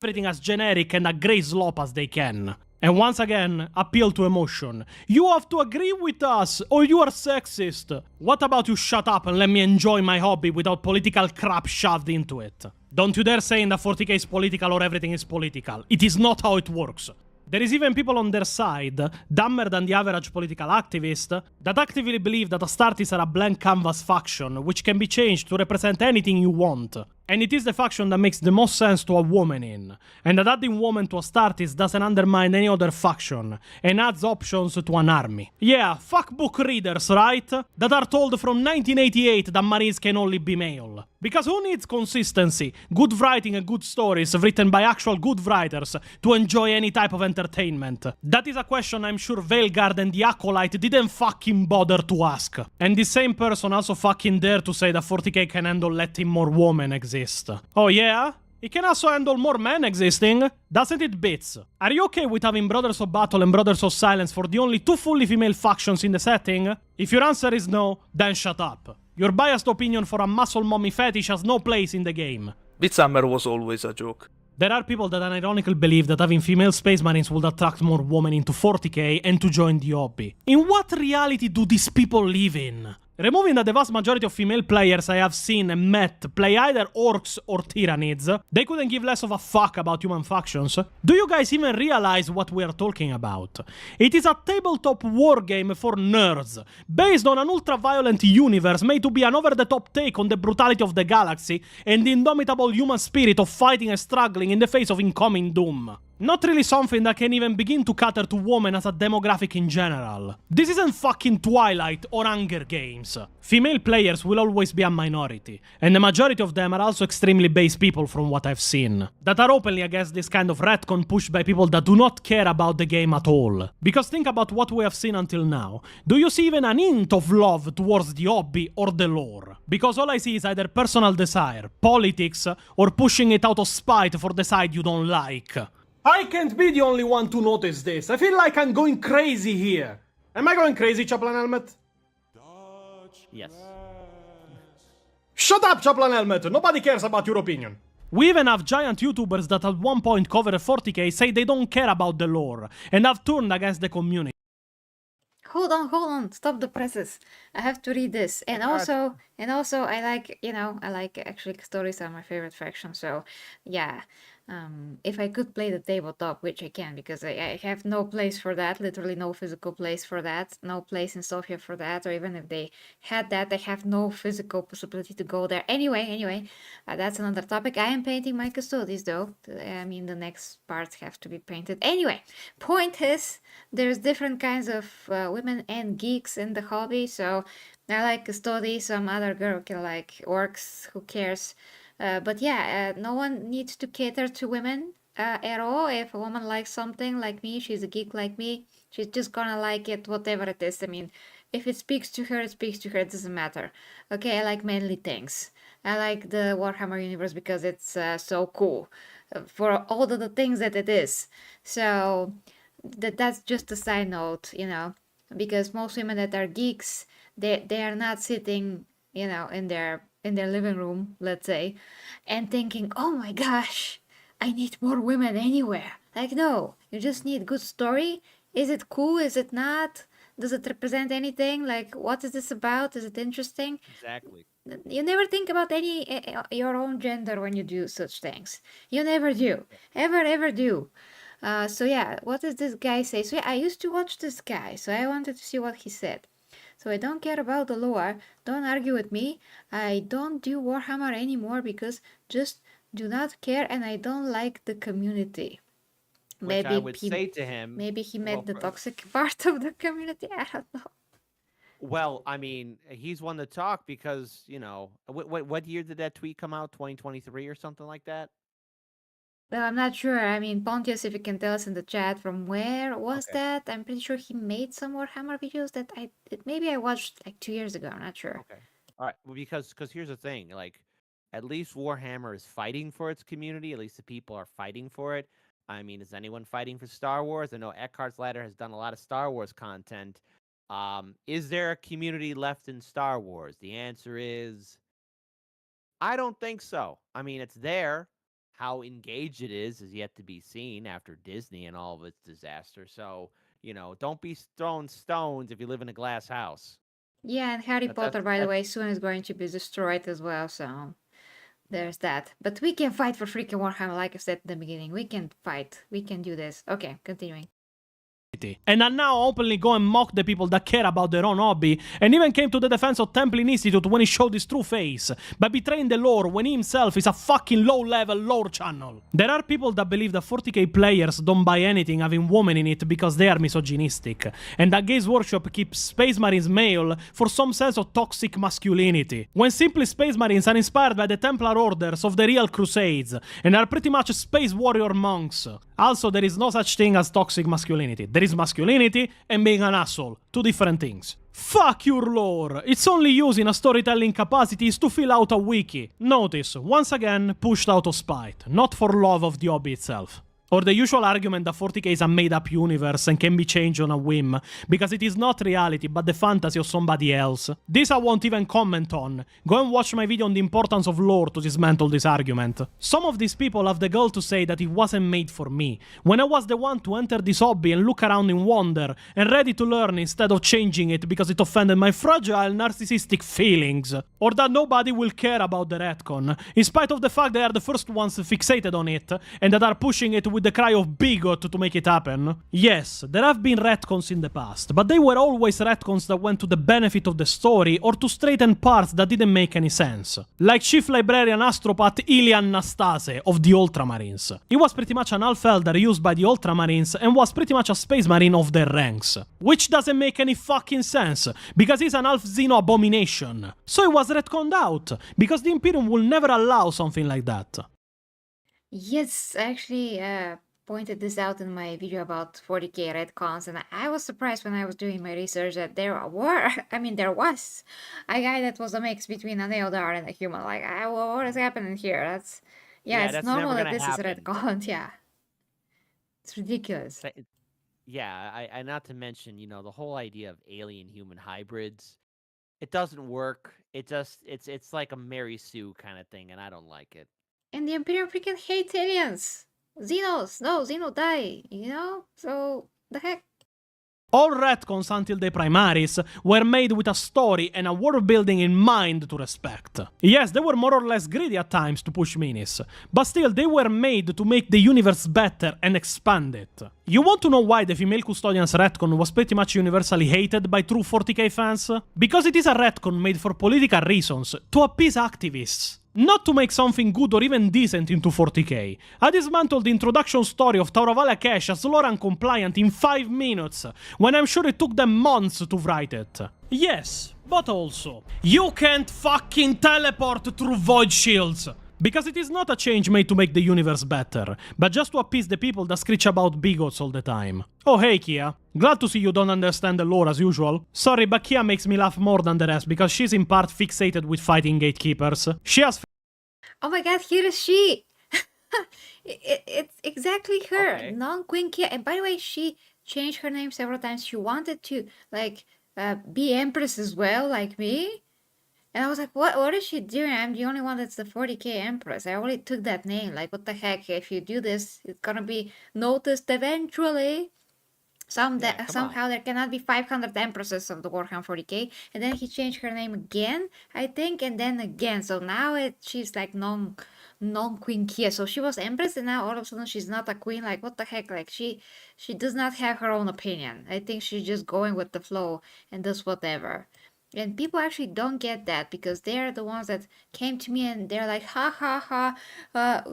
Everything as generic and a grey slop as they can. And once again, appeal to emotion. You have to agree with us, or you are sexist. What about you shut up and let me enjoy my hobby without political crap shoved into it? Don't you dare say that 40k is political or everything is political. It is not how it works. There is even people on their side, dumber than the average political activist, that actively believe that Astartes are a blank canvas faction, which can be changed to represent anything you want. And it is the faction that makes the most sense to a woman in. And that adding woman to Astartes doesn't undermine any other faction, and adds options to an army. Yeah, fuck book readers, right? That are told from 1988 that Marines can only be male. Because who needs consistency, good writing and good stories written by actual good writers to enjoy any type of entertainment? That is a question I'm sure Veilguard and the Acolyte didn't fucking bother to ask. And the same person also fucking dare to say that 40k can handle letting more women exist. Oh yeah? It can also handle more men existing, doesn't it, Bits? Are you okay with having Brothers of Battle and Brothers of Silence for the only two fully female factions in the setting? If your answer is no, then shut up. Your biased opinion for a muscle mommy fetish has no place in the game. Bitshammer was always a joke. There are people that unironically believe that having female Space Marines would attract more women into 40k and to join the hobby. In what reality do these people live in? Removing that the vast majority of female players I have seen and met play either orcs or tyrannids, they couldn't give less of a fuck about human factions. Do you guys even realize what we are talking about? It is a tabletop wargame for nerds, based on an ultra-violent universe made to be an over-the-top take on the brutality of the galaxy and the indomitable human spirit of fighting and struggling in the face of incoming doom. Not really something that can even begin to cater to women as a demographic in general. This isn't fucking Twilight or Hunger Games. Female players will always be a minority, and the majority of them are also extremely base people from what I've seen, that are openly against this kind of retcon pushed by people that do not care about the game at all. Because think about what we have seen until now. Do you see even an hint of love towards the hobby or the lore? Because all I see is either personal desire, politics, or pushing it out of spite for the side you don't like. I can't be the only one to notice this. I feel like I'm going crazy here. Am I going crazy, Chaplain Helmet? Yes. Shut up, Chaplain Helmet! Nobody cares about your opinion. We even have giant YouTubers that at one point covered 40k say they don't care about the lore, and have turned against the community. Hold on, stop the presses. I have to read this. And also, I like, I like, actually, stories are my favorite faction, so, yeah. If I could play the tabletop, which I can, because I have no place for that, literally no physical place for that, no place in Sofia for that, or even if they had that, they have no physical possibility to go there. Anyway, that's another topic. I am painting my custodies though. I mean, the next parts have to be painted. Anyway, point is, there's different kinds of women and geeks in the hobby, so I like custodies, some other girl can like orcs, who cares? But yeah, no one needs to cater to women at all. If a woman likes something like me, she's a geek like me, she's just gonna like it, whatever it is. I mean, if it speaks to her, it speaks to her, it doesn't matter. Okay, I like manly things. I like the Warhammer universe because it's so cool for all the things that it is. So that's just a side note, because most women that are geeks, they are not sitting, in their living room, let's say, and thinking, oh my gosh, I need more women anywhere. Like, no, you just need good story. Is it cool? Is it not? Does it represent anything? Like, what is this about? Is it interesting? Exactly. You never think about your own gender when you do such things. You never do. Ever do. So yeah, what does this guy say? So yeah, I used to watch this guy, so I wanted to see what he said. So I don't care about the lore, don't argue with me. I don't do Warhammer anymore because just do not care, and I don't like the community. Which I would say to him, Maybe he well, met the toxic part of the community. I don't know. well, I mean, he's one to talk because, what year did that tweet come out? 2023 or something like that? Well, I'm not sure. I mean, Pontius, if you can tell us in the chat from where was Okay. that? I'm pretty sure he made some Warhammer videos that maybe I watched like 2 years ago. I'm not sure. Okay. All right. Well, because here's the thing, like, at least Warhammer is fighting for its community. At least the people are fighting for it. I mean, is anyone fighting for Star Wars? I know Eckhart's Ladder has done a lot of Star Wars content. Is there a community left in Star Wars? The answer is, I don't think so. I mean, it's there. How engaged it is yet to be seen after Disney and all of its disaster. So, don't be throwing stones if you live in a glass house. Yeah, and Harry That- Potter, that's by the that's way, soon is going to be destroyed as well, so there's that. But we can fight for freaking Warhammer, like I said in the beginning. We can fight. We can do this. Okay, continuing. And now openly go and mock the people that care about their own hobby, and even came to the defense of Templin Institute when he showed his true face, by betraying the lore when he himself is a fucking low-level lore channel. There are people that believe that 40k players don't buy anything having women in it because they are misogynistic, and that Games Workshop keeps Space Marines male for some sense of toxic masculinity, when simply Space Marines are inspired by the Templar orders of the real Crusades, and are pretty much space warrior monks. Also, there is no such thing as toxic masculinity. There is masculinity and being an asshole. Two different things. Fuck your lore! Its only use in a storytelling capacity is to fill out a wiki. Notice, once again, pushed out of spite, not for love of the hobby itself. Or the usual argument that 40k is a made-up universe and can be changed on a whim, because it is not reality but the fantasy of somebody else. This I won't even comment on. Go and watch my video on the importance of lore to dismantle this argument. Some of these people have the gall to say that it wasn't made for me, when I was the one to enter this hobby and look around in wonder, and ready to learn instead of changing it because it offended my fragile narcissistic feelings. Or that nobody will care about the retcon, in spite of the fact they are the first ones fixated on it, and that are pushing it with the cry of bigot to make it happen. Yes, there have been retcons in the past, but they were always retcons that went to the benefit of the story or to straighten parts that didn't make any sense. Like Chief Librarian Astropath Ilian Nastase of the Ultramarines. He was pretty much an Elf Elder used by the Ultramarines and was pretty much a Space Marine of their ranks. Which doesn't make any fucking sense, because he's an Elf Xeno abomination. So he was retconned out, because the Imperium will never allow something like that. Yes, I actually pointed this out in my video about 40k retcons, and I was surprised when I was doing my research that there was a guy that was a mix between an Eldar and a human. Like, what is happening here? It's that's normal never that gonna this happen. is retconned. Yeah, it's ridiculous. Yeah, I not to mention, the whole idea of alien-human hybrids. It doesn't work. It's like a Mary Sue kind of thing, and I don't like it. And the Imperium freaking hates aliens. Xenos, no, Xeno die, So, the heck? All retcons until the primaries were made with a story and a world building in mind to respect. Yes, they were more or less greedy at times to push minis, but still they were made to make the universe better and expand it. You want to know why the female custodian's retcon was pretty much universally hated by true 40k fans? Because it is a retcon made for political reasons, to appease activists. Not to make something good or even decent into 40k. I dismantled the introduction story of Tauravala Cash as lore uncompliant in 5 minutes, when I'm sure it took them months to write it. Yes, but also, you can't fucking teleport through void shields! Because it is not a change made to make the universe better, but just to appease the people that screech about bigots all the time. Oh hey Kia, glad to see you don't understand the lore as usual. Sorry, but Kia makes me laugh more than the rest because she's in part fixated with fighting gatekeepers. She has Oh my god, here is she! It's exactly her, Okay. non-Queen Kia. And by the way, she changed her name several times. She wanted to, like, be Empress as well, like me. And I was like, what is she doing? I'm the only one that's the 40k Empress. I already took that name. Like, what the heck? If you do this, it's gonna be noticed eventually. Yeah, come on. Somehow there cannot be 500 Empresses of the Warhammer 40k. And then he changed her name again, I think, and then again. So now she's like non-Queen Kia. So she was Empress, and now all of a sudden she's not a queen. Like, what the heck? Like, she does not have her own opinion. I think she's just going with the flow and does whatever. And people actually don't get that because they're the ones that came to me and they're like, ha ha ha,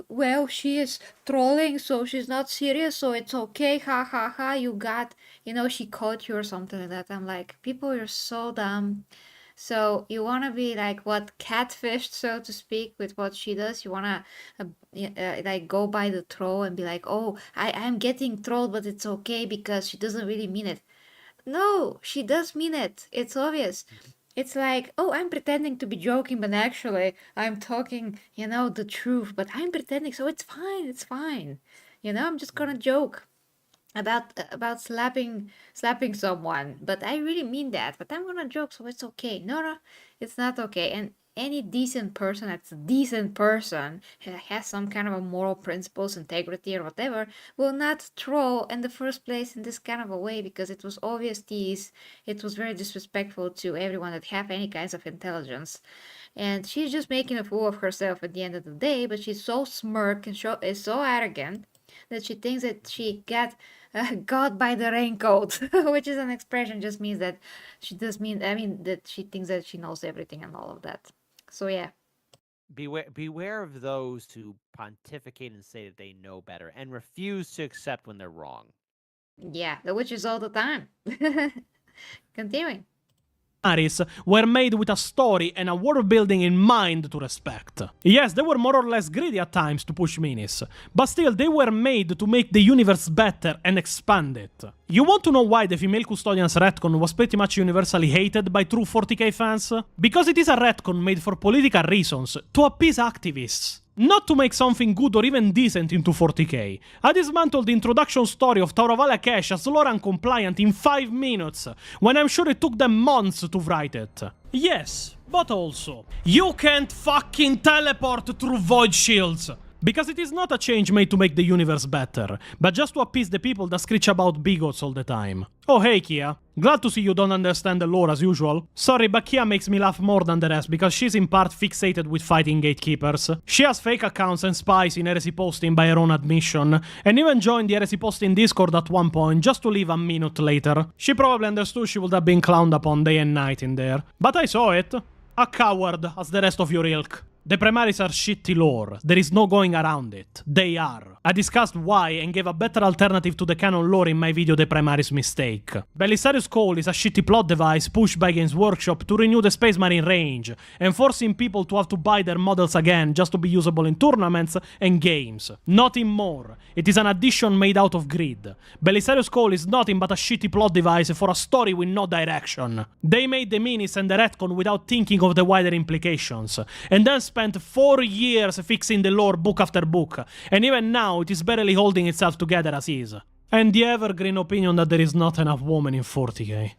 well, she is trolling, so she's not serious, so it's okay, ha ha ha, she caught you or something like that. I'm like, people, you're so dumb. So you want to be like, what, catfished, so to speak, with what she does? You want to like go by the troll and be like, oh, I'm getting trolled, but it's okay because she doesn't really mean it. No, she does mean it. It's obvious. It's like, oh, I'm pretending to be joking, but actually I'm talking, the truth. But I'm pretending, so it's fine. It's fine. I'm just gonna joke about slapping someone, but I really mean that. But I'm gonna joke, so it's okay. No, it's not okay. And any decent person that's a decent person, has some kind of a moral principles, integrity, or whatever, will not troll in the first place in this kind of a way, because it was obvious tease. It was very disrespectful to everyone that have any kinds of intelligence. And she's just making a fool of herself at the end of the day, but she's so smirk and is so arrogant that she thinks that she got by the raincoat, which is an expression, just means that that she thinks that she knows everything and all of that. So yeah. Beware of those who pontificate and say that they know better and refuse to accept when they're wrong. Yeah, which is all the time. Continuing. Were made with a story and a world building in mind to respect. Yes, they were more or less greedy at times to push minis, but still they were made to make the universe better and expand it. You want to know why the female custodian's retcon was pretty much universally hated by true 40k fans? Because it is a retcon made for political reasons, to appease activists. Not to make something good or even decent into 40k. I dismantled the introduction story of Tauravala Cash as lore uncompliant in 5 minutes, when I'm sure it took them months to write it. Yes, but also, you can't fucking teleport through void shields! Because it is not a change made to make the universe better, but just to appease the people that screech about bigots all the time. Oh hey Kia, glad to see you don't understand the lore as usual. Sorry, but Kia makes me laugh more than the rest because she's in part fixated with fighting gatekeepers. She has fake accounts and spies in heresy posting by her own admission, and even joined the heresy posting Discord at one point just to leave a minute later. She probably understood she would have been clowned upon day and night in there. But I saw it. A coward as the rest of your ilk. The primaries are shitty lore, there is no going around it. They are. I discussed why and gave a better alternative to the canon lore in my video The Primaries Mistake. Belisarius Cole is a shitty plot device pushed by Games Workshop to renew the Space Marine range, and forcing people to have to buy their models again just to be usable in tournaments and games. Nothing more. It is an addition made out of greed. Belisarius Cole is nothing but a shitty plot device for a story with no direction. They made the minis and the retcon without thinking of the wider implications, and then spent 4 years fixing the lore book after book, and even now it is barely holding itself together as is. And the evergreen opinion that there is not enough women in 40k.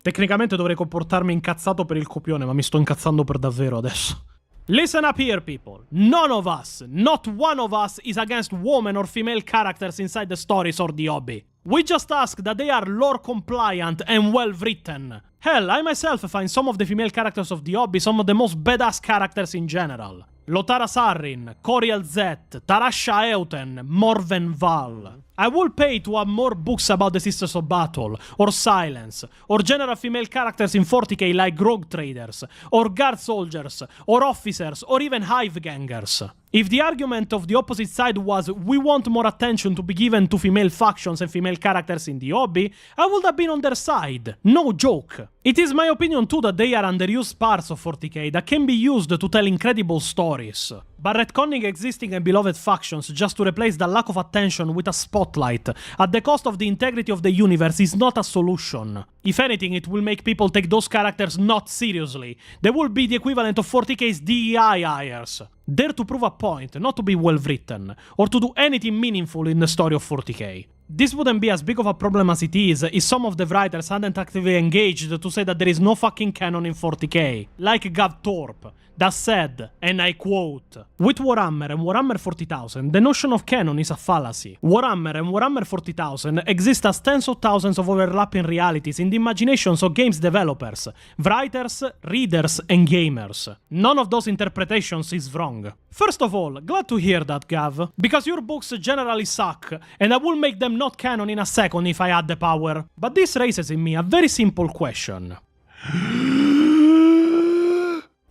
Tecnicamente dovrei comportarmi incazzato per il copione, ma mi sto incazzando per davvero adesso. Listen up here, people. None of us, not one of us, is against women or female characters inside the stories or the hobby. We just ask that they are lore compliant and well written. Hell, I myself find some of the female characters of the hobby some of the most badass characters in general. Lotara Sarrin, Coriel Zet, Tarasha Euten, Morven Val. I will pay to have more books about the Sisters of Battle, or Silence, or general female characters in 40k like Rogue Traders, or Guard Soldiers, or Officers, or even Hive Gangers. If the argument of the opposite side was we want more attention to be given to female factions and female characters in the hobby, I would have been on their side. No joke. It is my opinion too that they are underused parts of 40k that can be used to tell incredible stories. But retconning existing and beloved factions just to replace the lack of attention with a spotlight at the cost of the integrity of the universe is not a solution. If anything, it will make people take those characters not seriously. They will be the equivalent of 40k's DEI hires. Dare to prove a point, not to be well written, or to do anything meaningful in the story of 40k. This wouldn't be as big of a problem as it is if some of the writers hadn't actively engaged to say that there is no fucking canon in 40k, like Gav Thorpe, that said, and I quote, "With Warhammer and Warhammer 40,000, the notion of canon is a fallacy. Warhammer and Warhammer 40,000 exist as tens of thousands of overlapping realities in the imaginations of games developers, writers, readers, and gamers. None of those interpretations is wrong." First of all, glad to hear that, Gav, because your books generally suck, and I will make them not canon in a second if I had the power. But this raises in me a very simple question.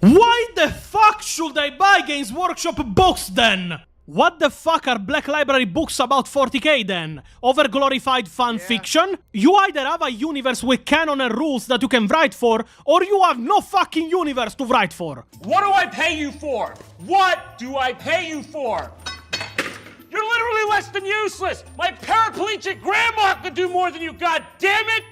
Why the fuck should I buy Games Workshop books then? What the fuck are Black Library books about 40k then? Overglorified fan fiction? You either have a universe with canon and rules that you can write for, or you have no fucking universe to write for. What do I pay you for? What do I pay you for? You're literally less than useless! My paraplegic grandma could do more than you, god damn it!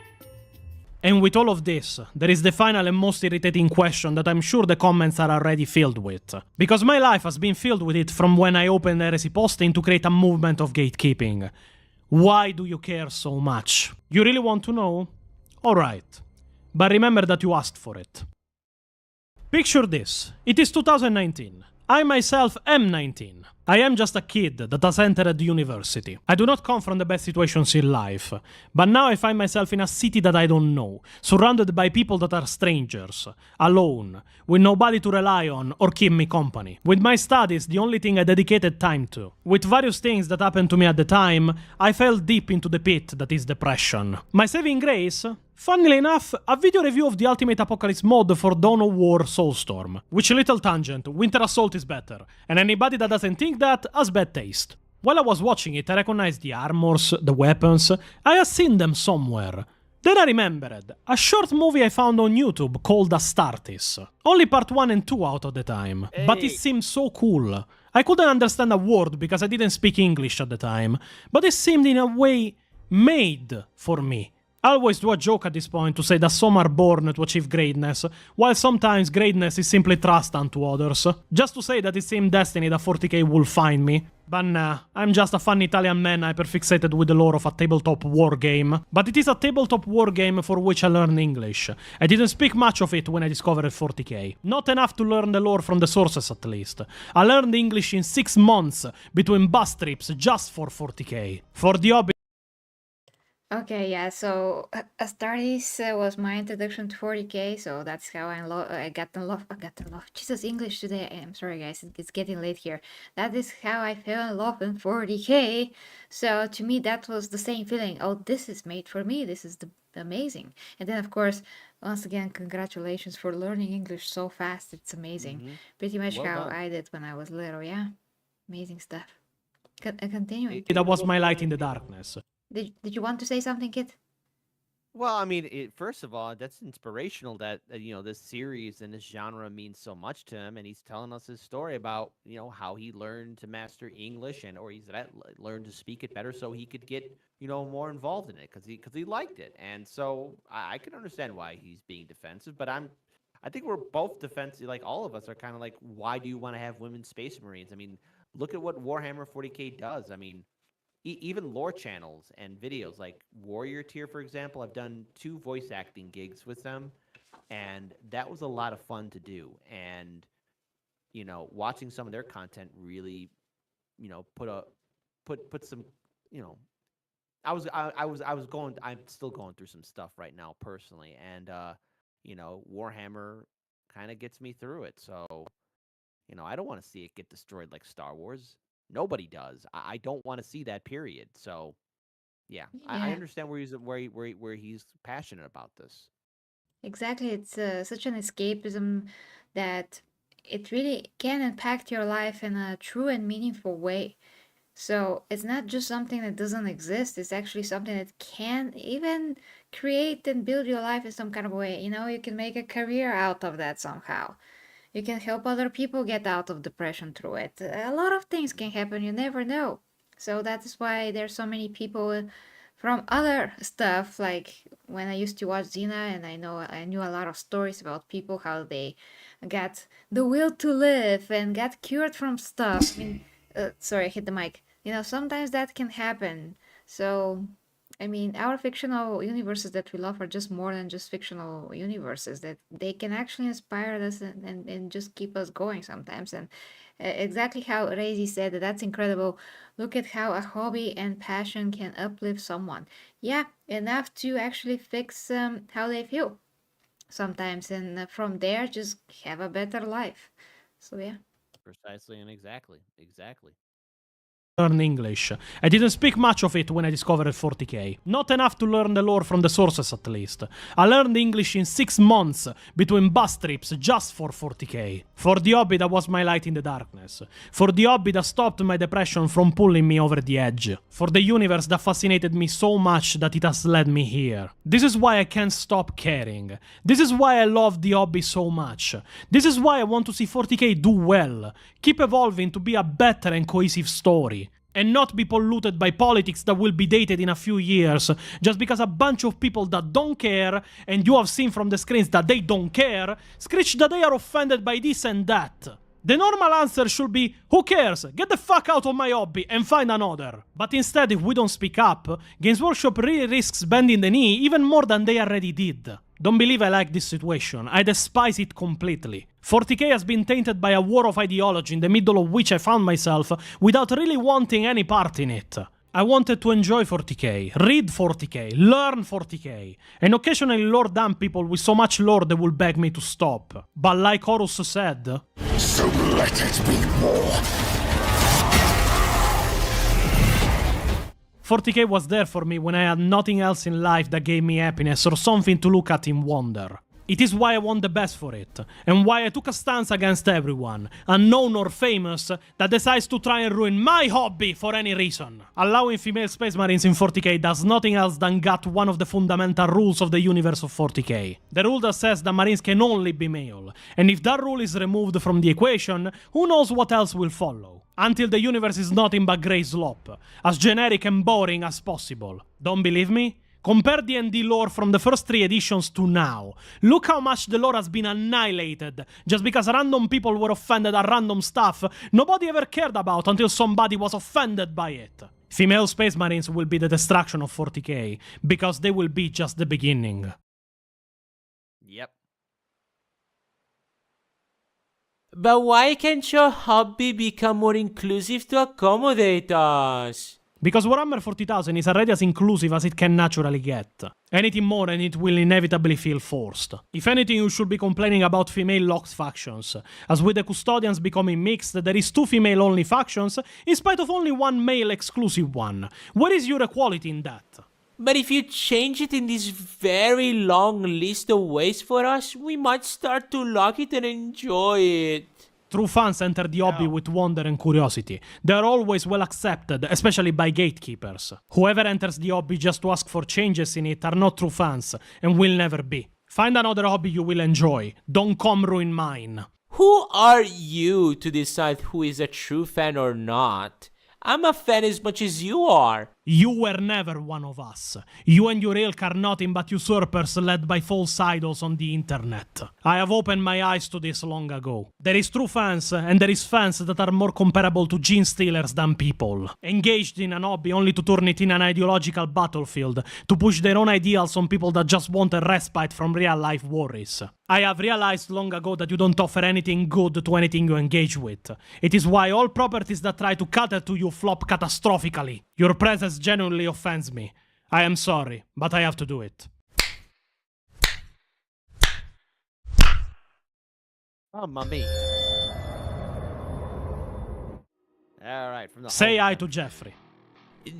And with all of this, there is the final and most irritating question that I'm sure the comments are already filled with. Because my life has been filled with it from when I opened heresy posting to create a movement of gatekeeping. Why do you care so much? You really want to know? Alright. But remember that you asked for it. Picture this. It is 2019. I myself am 19. I am just a kid that has entered university. I do not come from the best situations in life, but now I find myself in a city that I don't know, surrounded by people that are strangers, alone, with nobody to rely on or keep me company. With my studies the only thing I dedicated time to. With various things that happened to me at the time, I fell deep into the pit that is depression. My saving grace? Funnily enough, a video review of the Ultimate Apocalypse mod for Dawn of War Soulstorm. Which little tangent, Winter Assault is better, and anybody that doesn't think that has bad taste. While I was watching it, I recognized the armors, the weapons, I had seen them somewhere. Then I remembered, a short movie I found on YouTube called Astartes. Only part 1 and 2 out of the time, but it seemed so cool. I couldn't understand a word because I didn't speak English at the time, but it seemed in a way made for me. I always do a joke at this point to say that some are born to achieve greatness, while sometimes greatness is simply trust unto others. Just to say that it seemed destiny that 40k will find me. But nah, I'm just a fun Italian man hyperfixated with the lore of a tabletop war game. But it is a tabletop war game for which I learned English. I didn't speak much of it when I discovered 40k. Not enough to learn the lore from the sources at least. I learned English in 6 months between bus trips just for 40k. For the hobby. Okay, yeah, so Astartes was my introduction to 40k, so that's how I got in love. Jesus, English today. I'm sorry, guys, it's getting late here. That is how I fell in love in 40k. So to me, that was the same feeling. Oh, this is made for me. This is amazing. And then, of course, once again, congratulations for learning English so fast. It's amazing. Pretty much Well how done. I did when I was little. Yeah, amazing stuff. Continuing. That was my light in the darkness. Did you want to say something, Kit? Well, I mean, first of all, that's inspirational that this series and this genre means so much to him, and he's telling us his story about how he learned to master English or he's learned to speak it better so he could get more involved in it because he liked it, and so I can understand why he's being defensive, but I think we're both defensive. Like all of us are kind of like, why do you want to have women space marines? I mean, look at what Warhammer 40k does. I mean. Even lore channels and videos like Warrior Tier, for example, I've done 2 voice acting gigs with them, and that was a lot of fun to do. And watching some of their content really, put some, I'm still going through some stuff right now personally, and Warhammer kind of gets me through it. So, I don't want to see it get destroyed like Star Wars. Nobody does. I don't want to see that, period. So, yeah, I Yeah, understand where he's passionate about this. exactly. It's such an escapism that it really can impact your life in a true and meaningful way. So it's not just something that doesn't exist, it's actually something that can even create and build your life in some kind of way. You can make a career out of that somehow. You can help other people get out of depression through it. A lot of things can happen, you never know. So that is why there's so many people from other stuff, like when I used to watch Xena, and I knew a lot of stories about people how they got the will to live and got cured from stuff. I mean, sorry, I hit the mic. Sometimes that can happen. So, I mean, our fictional universes that we love are just more than just fictional universes, that they can actually inspire us and just keep us going sometimes. And exactly how Razy said, that's incredible. Look at how a hobby and passion can uplift someone. Yeah, enough to actually fix how they feel sometimes. And from there, just have a better life. So, yeah. Precisely and exactly. Learn English. I didn't speak much of it when I discovered 40k. Not enough to learn the lore from the sources at least. I learned English in 6 months between bus trips just for 40k. For the hobby that was my light in the darkness. For the hobby that stopped my depression from pulling me over the edge. For the universe that fascinated me so much that it has led me here. This is why I can't stop caring. This is why I love the hobby so much. This is why I want to see 40k do well. Keep evolving to be a better and cohesive story. And not be polluted by politics that will be dated in a few years just because a bunch of people that don't care, and you have seen from the screens that they don't care, screech that they are offended by this and that. The normal answer should be, who cares? Get the fuck out of my hobby and find another. But instead, if we don't speak up, Games Workshop really risks bending the knee even more than they already did. Don't believe I like this situation. I despise it completely. 40k has been tainted by a war of ideology in the middle of which I found myself without really wanting any part in it. I wanted to enjoy 40k, read 40k, learn 40k, and occasionally lore down people with so much lore they will beg me to stop. But like Horus said, So let it be war. 40k was there for me when I had nothing else in life that gave me happiness or something to look at in wonder. It is why I want the best for it, and why I took a stance against everyone, unknown or famous, that decides to try and ruin my hobby for any reason. Allowing female Space Marines in 40k does nothing else than gut one of the fundamental rules of the universe of 40k. The rule that says that Marines can only be male, and if that rule is removed from the equation, who knows what else will follow. Until the universe is nothing but grey slop, as generic and boring as possible. Don't believe me? Compare D&D lore from the first 3 editions to now. Look how much the lore has been annihilated, just because random people were offended at random stuff nobody ever cared about until somebody was offended by it. Female Space Marines will be the destruction of 40k, because they will be just the beginning. Yep. But why can't your hobby become more inclusive to accommodate us? Because Warhammer 40,000 is already as inclusive as it can naturally get. Anything more and it will inevitably feel forced. If anything, you should be complaining about female locked factions, as with the Custodians becoming mixed, there is 2 female-only factions, in spite of only 1 male-exclusive one. Where is your equality in that? But if you change it in this very long list of ways for us, we might start to like it and enjoy it. True fans enter the hobby with wonder and curiosity. They are always well accepted, especially by gatekeepers. Whoever enters the hobby just to ask for changes in it are not true fans, and will never be. Find another hobby you will enjoy. Don't come ruin mine. Who are you to decide who is a true fan or not? I'm a fan as much as you are. You were never one of us. You and your ilk are nothing but usurpers led by false idols on the internet. I have opened my eyes to this long ago. There is true fans, and there is fans that are more comparable to gene stealers than people. Engaged in an hobby only to turn it in an ideological battlefield, to push their own ideals on people that just want a respite from real-life worries. I have realized long ago that you don't offer anything good to anything you engage with. It is why all properties that try to cater to you flop catastrophically. Your presence genuinely offends me. I am sorry, but I have to do it. Oh, mummy. All right, from the Say home hi to country. Jeffrey.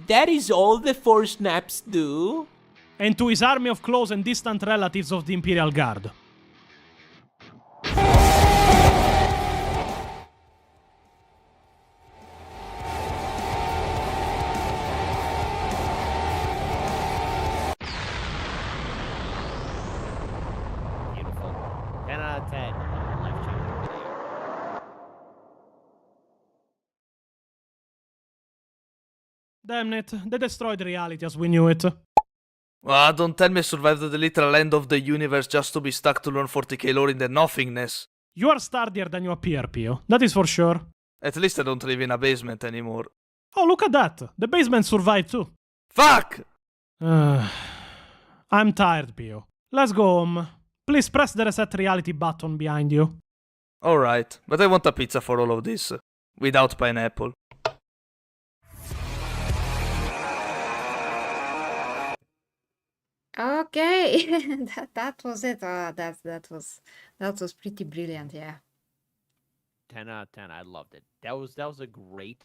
That is all the 4 snaps do? And to his army of close and distant relatives of the Imperial Guard. Beautiful. 10 out of 10. Life-changing video. Damn it, they destroyed reality as we knew it. Ah, don't tell me I survived the literal end of the universe just to be stuck to learn 40k lore in the nothingness. You are sturdier than you appear, Pio. That is for sure. At least I don't live in a basement anymore. Oh, look at that. The basement survived too. Fuck! I'm tired, Pio. Let's go home. Please press the reset reality button behind you. Alright, but I want a pizza for all of this. Without pineapple. Okay, that was it. That was pretty brilliant. Yeah. 10 out of 10. I loved it. That was a great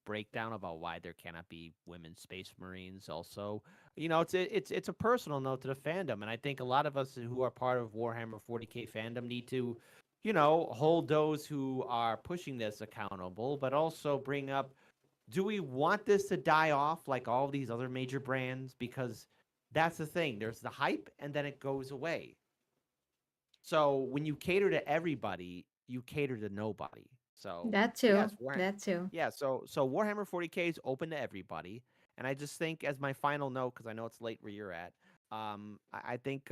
breakdown about why there cannot be women space marines. Also, it's a personal note to the fandom, and I think a lot of us who are part of Warhammer 40k fandom need to, hold those who are pushing this accountable, but also bring up, do we want this to die off like all these other major brands? Because that's the thing. There's the hype, and then it goes away. So when you cater to everybody, you cater to nobody. So That too. yes, That too. yeah. So Warhammer 40k is open to everybody, and I just think, as my final note, because I know it's late where you're at, I think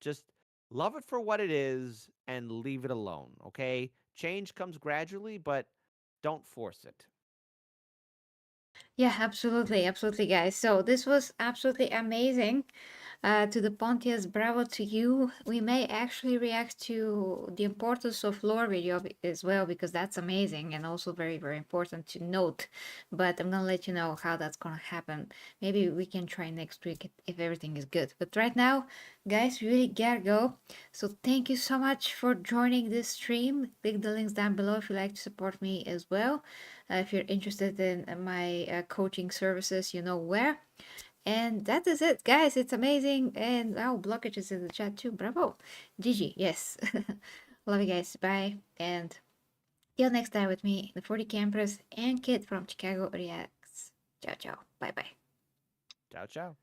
just love it for what it is and leave it alone. Okay, change comes gradually, but don't force it. Yeah, absolutely, guys. So this was absolutely amazing. To the Pontius, bravo to you. We may actually react to the importance of lore video as well, because that's amazing and also very, very important to note. But I'm gonna let you know how that's gonna happen. Maybe we can try next week if everything is good. But right now, guys, we really gotta go. So thank you so much for joining this stream. Click the links down below if you'd like to support me as well. If you're interested in my coaching services, you know where. And that is it, guys. It's amazing. And wow, blockage is in the chat too. Bravo. GG. Yes. Love you guys. Bye. And till next time with me, the 40 Campers and Kid from Chicago Reacts. Ciao, ciao. Bye bye. Ciao, ciao.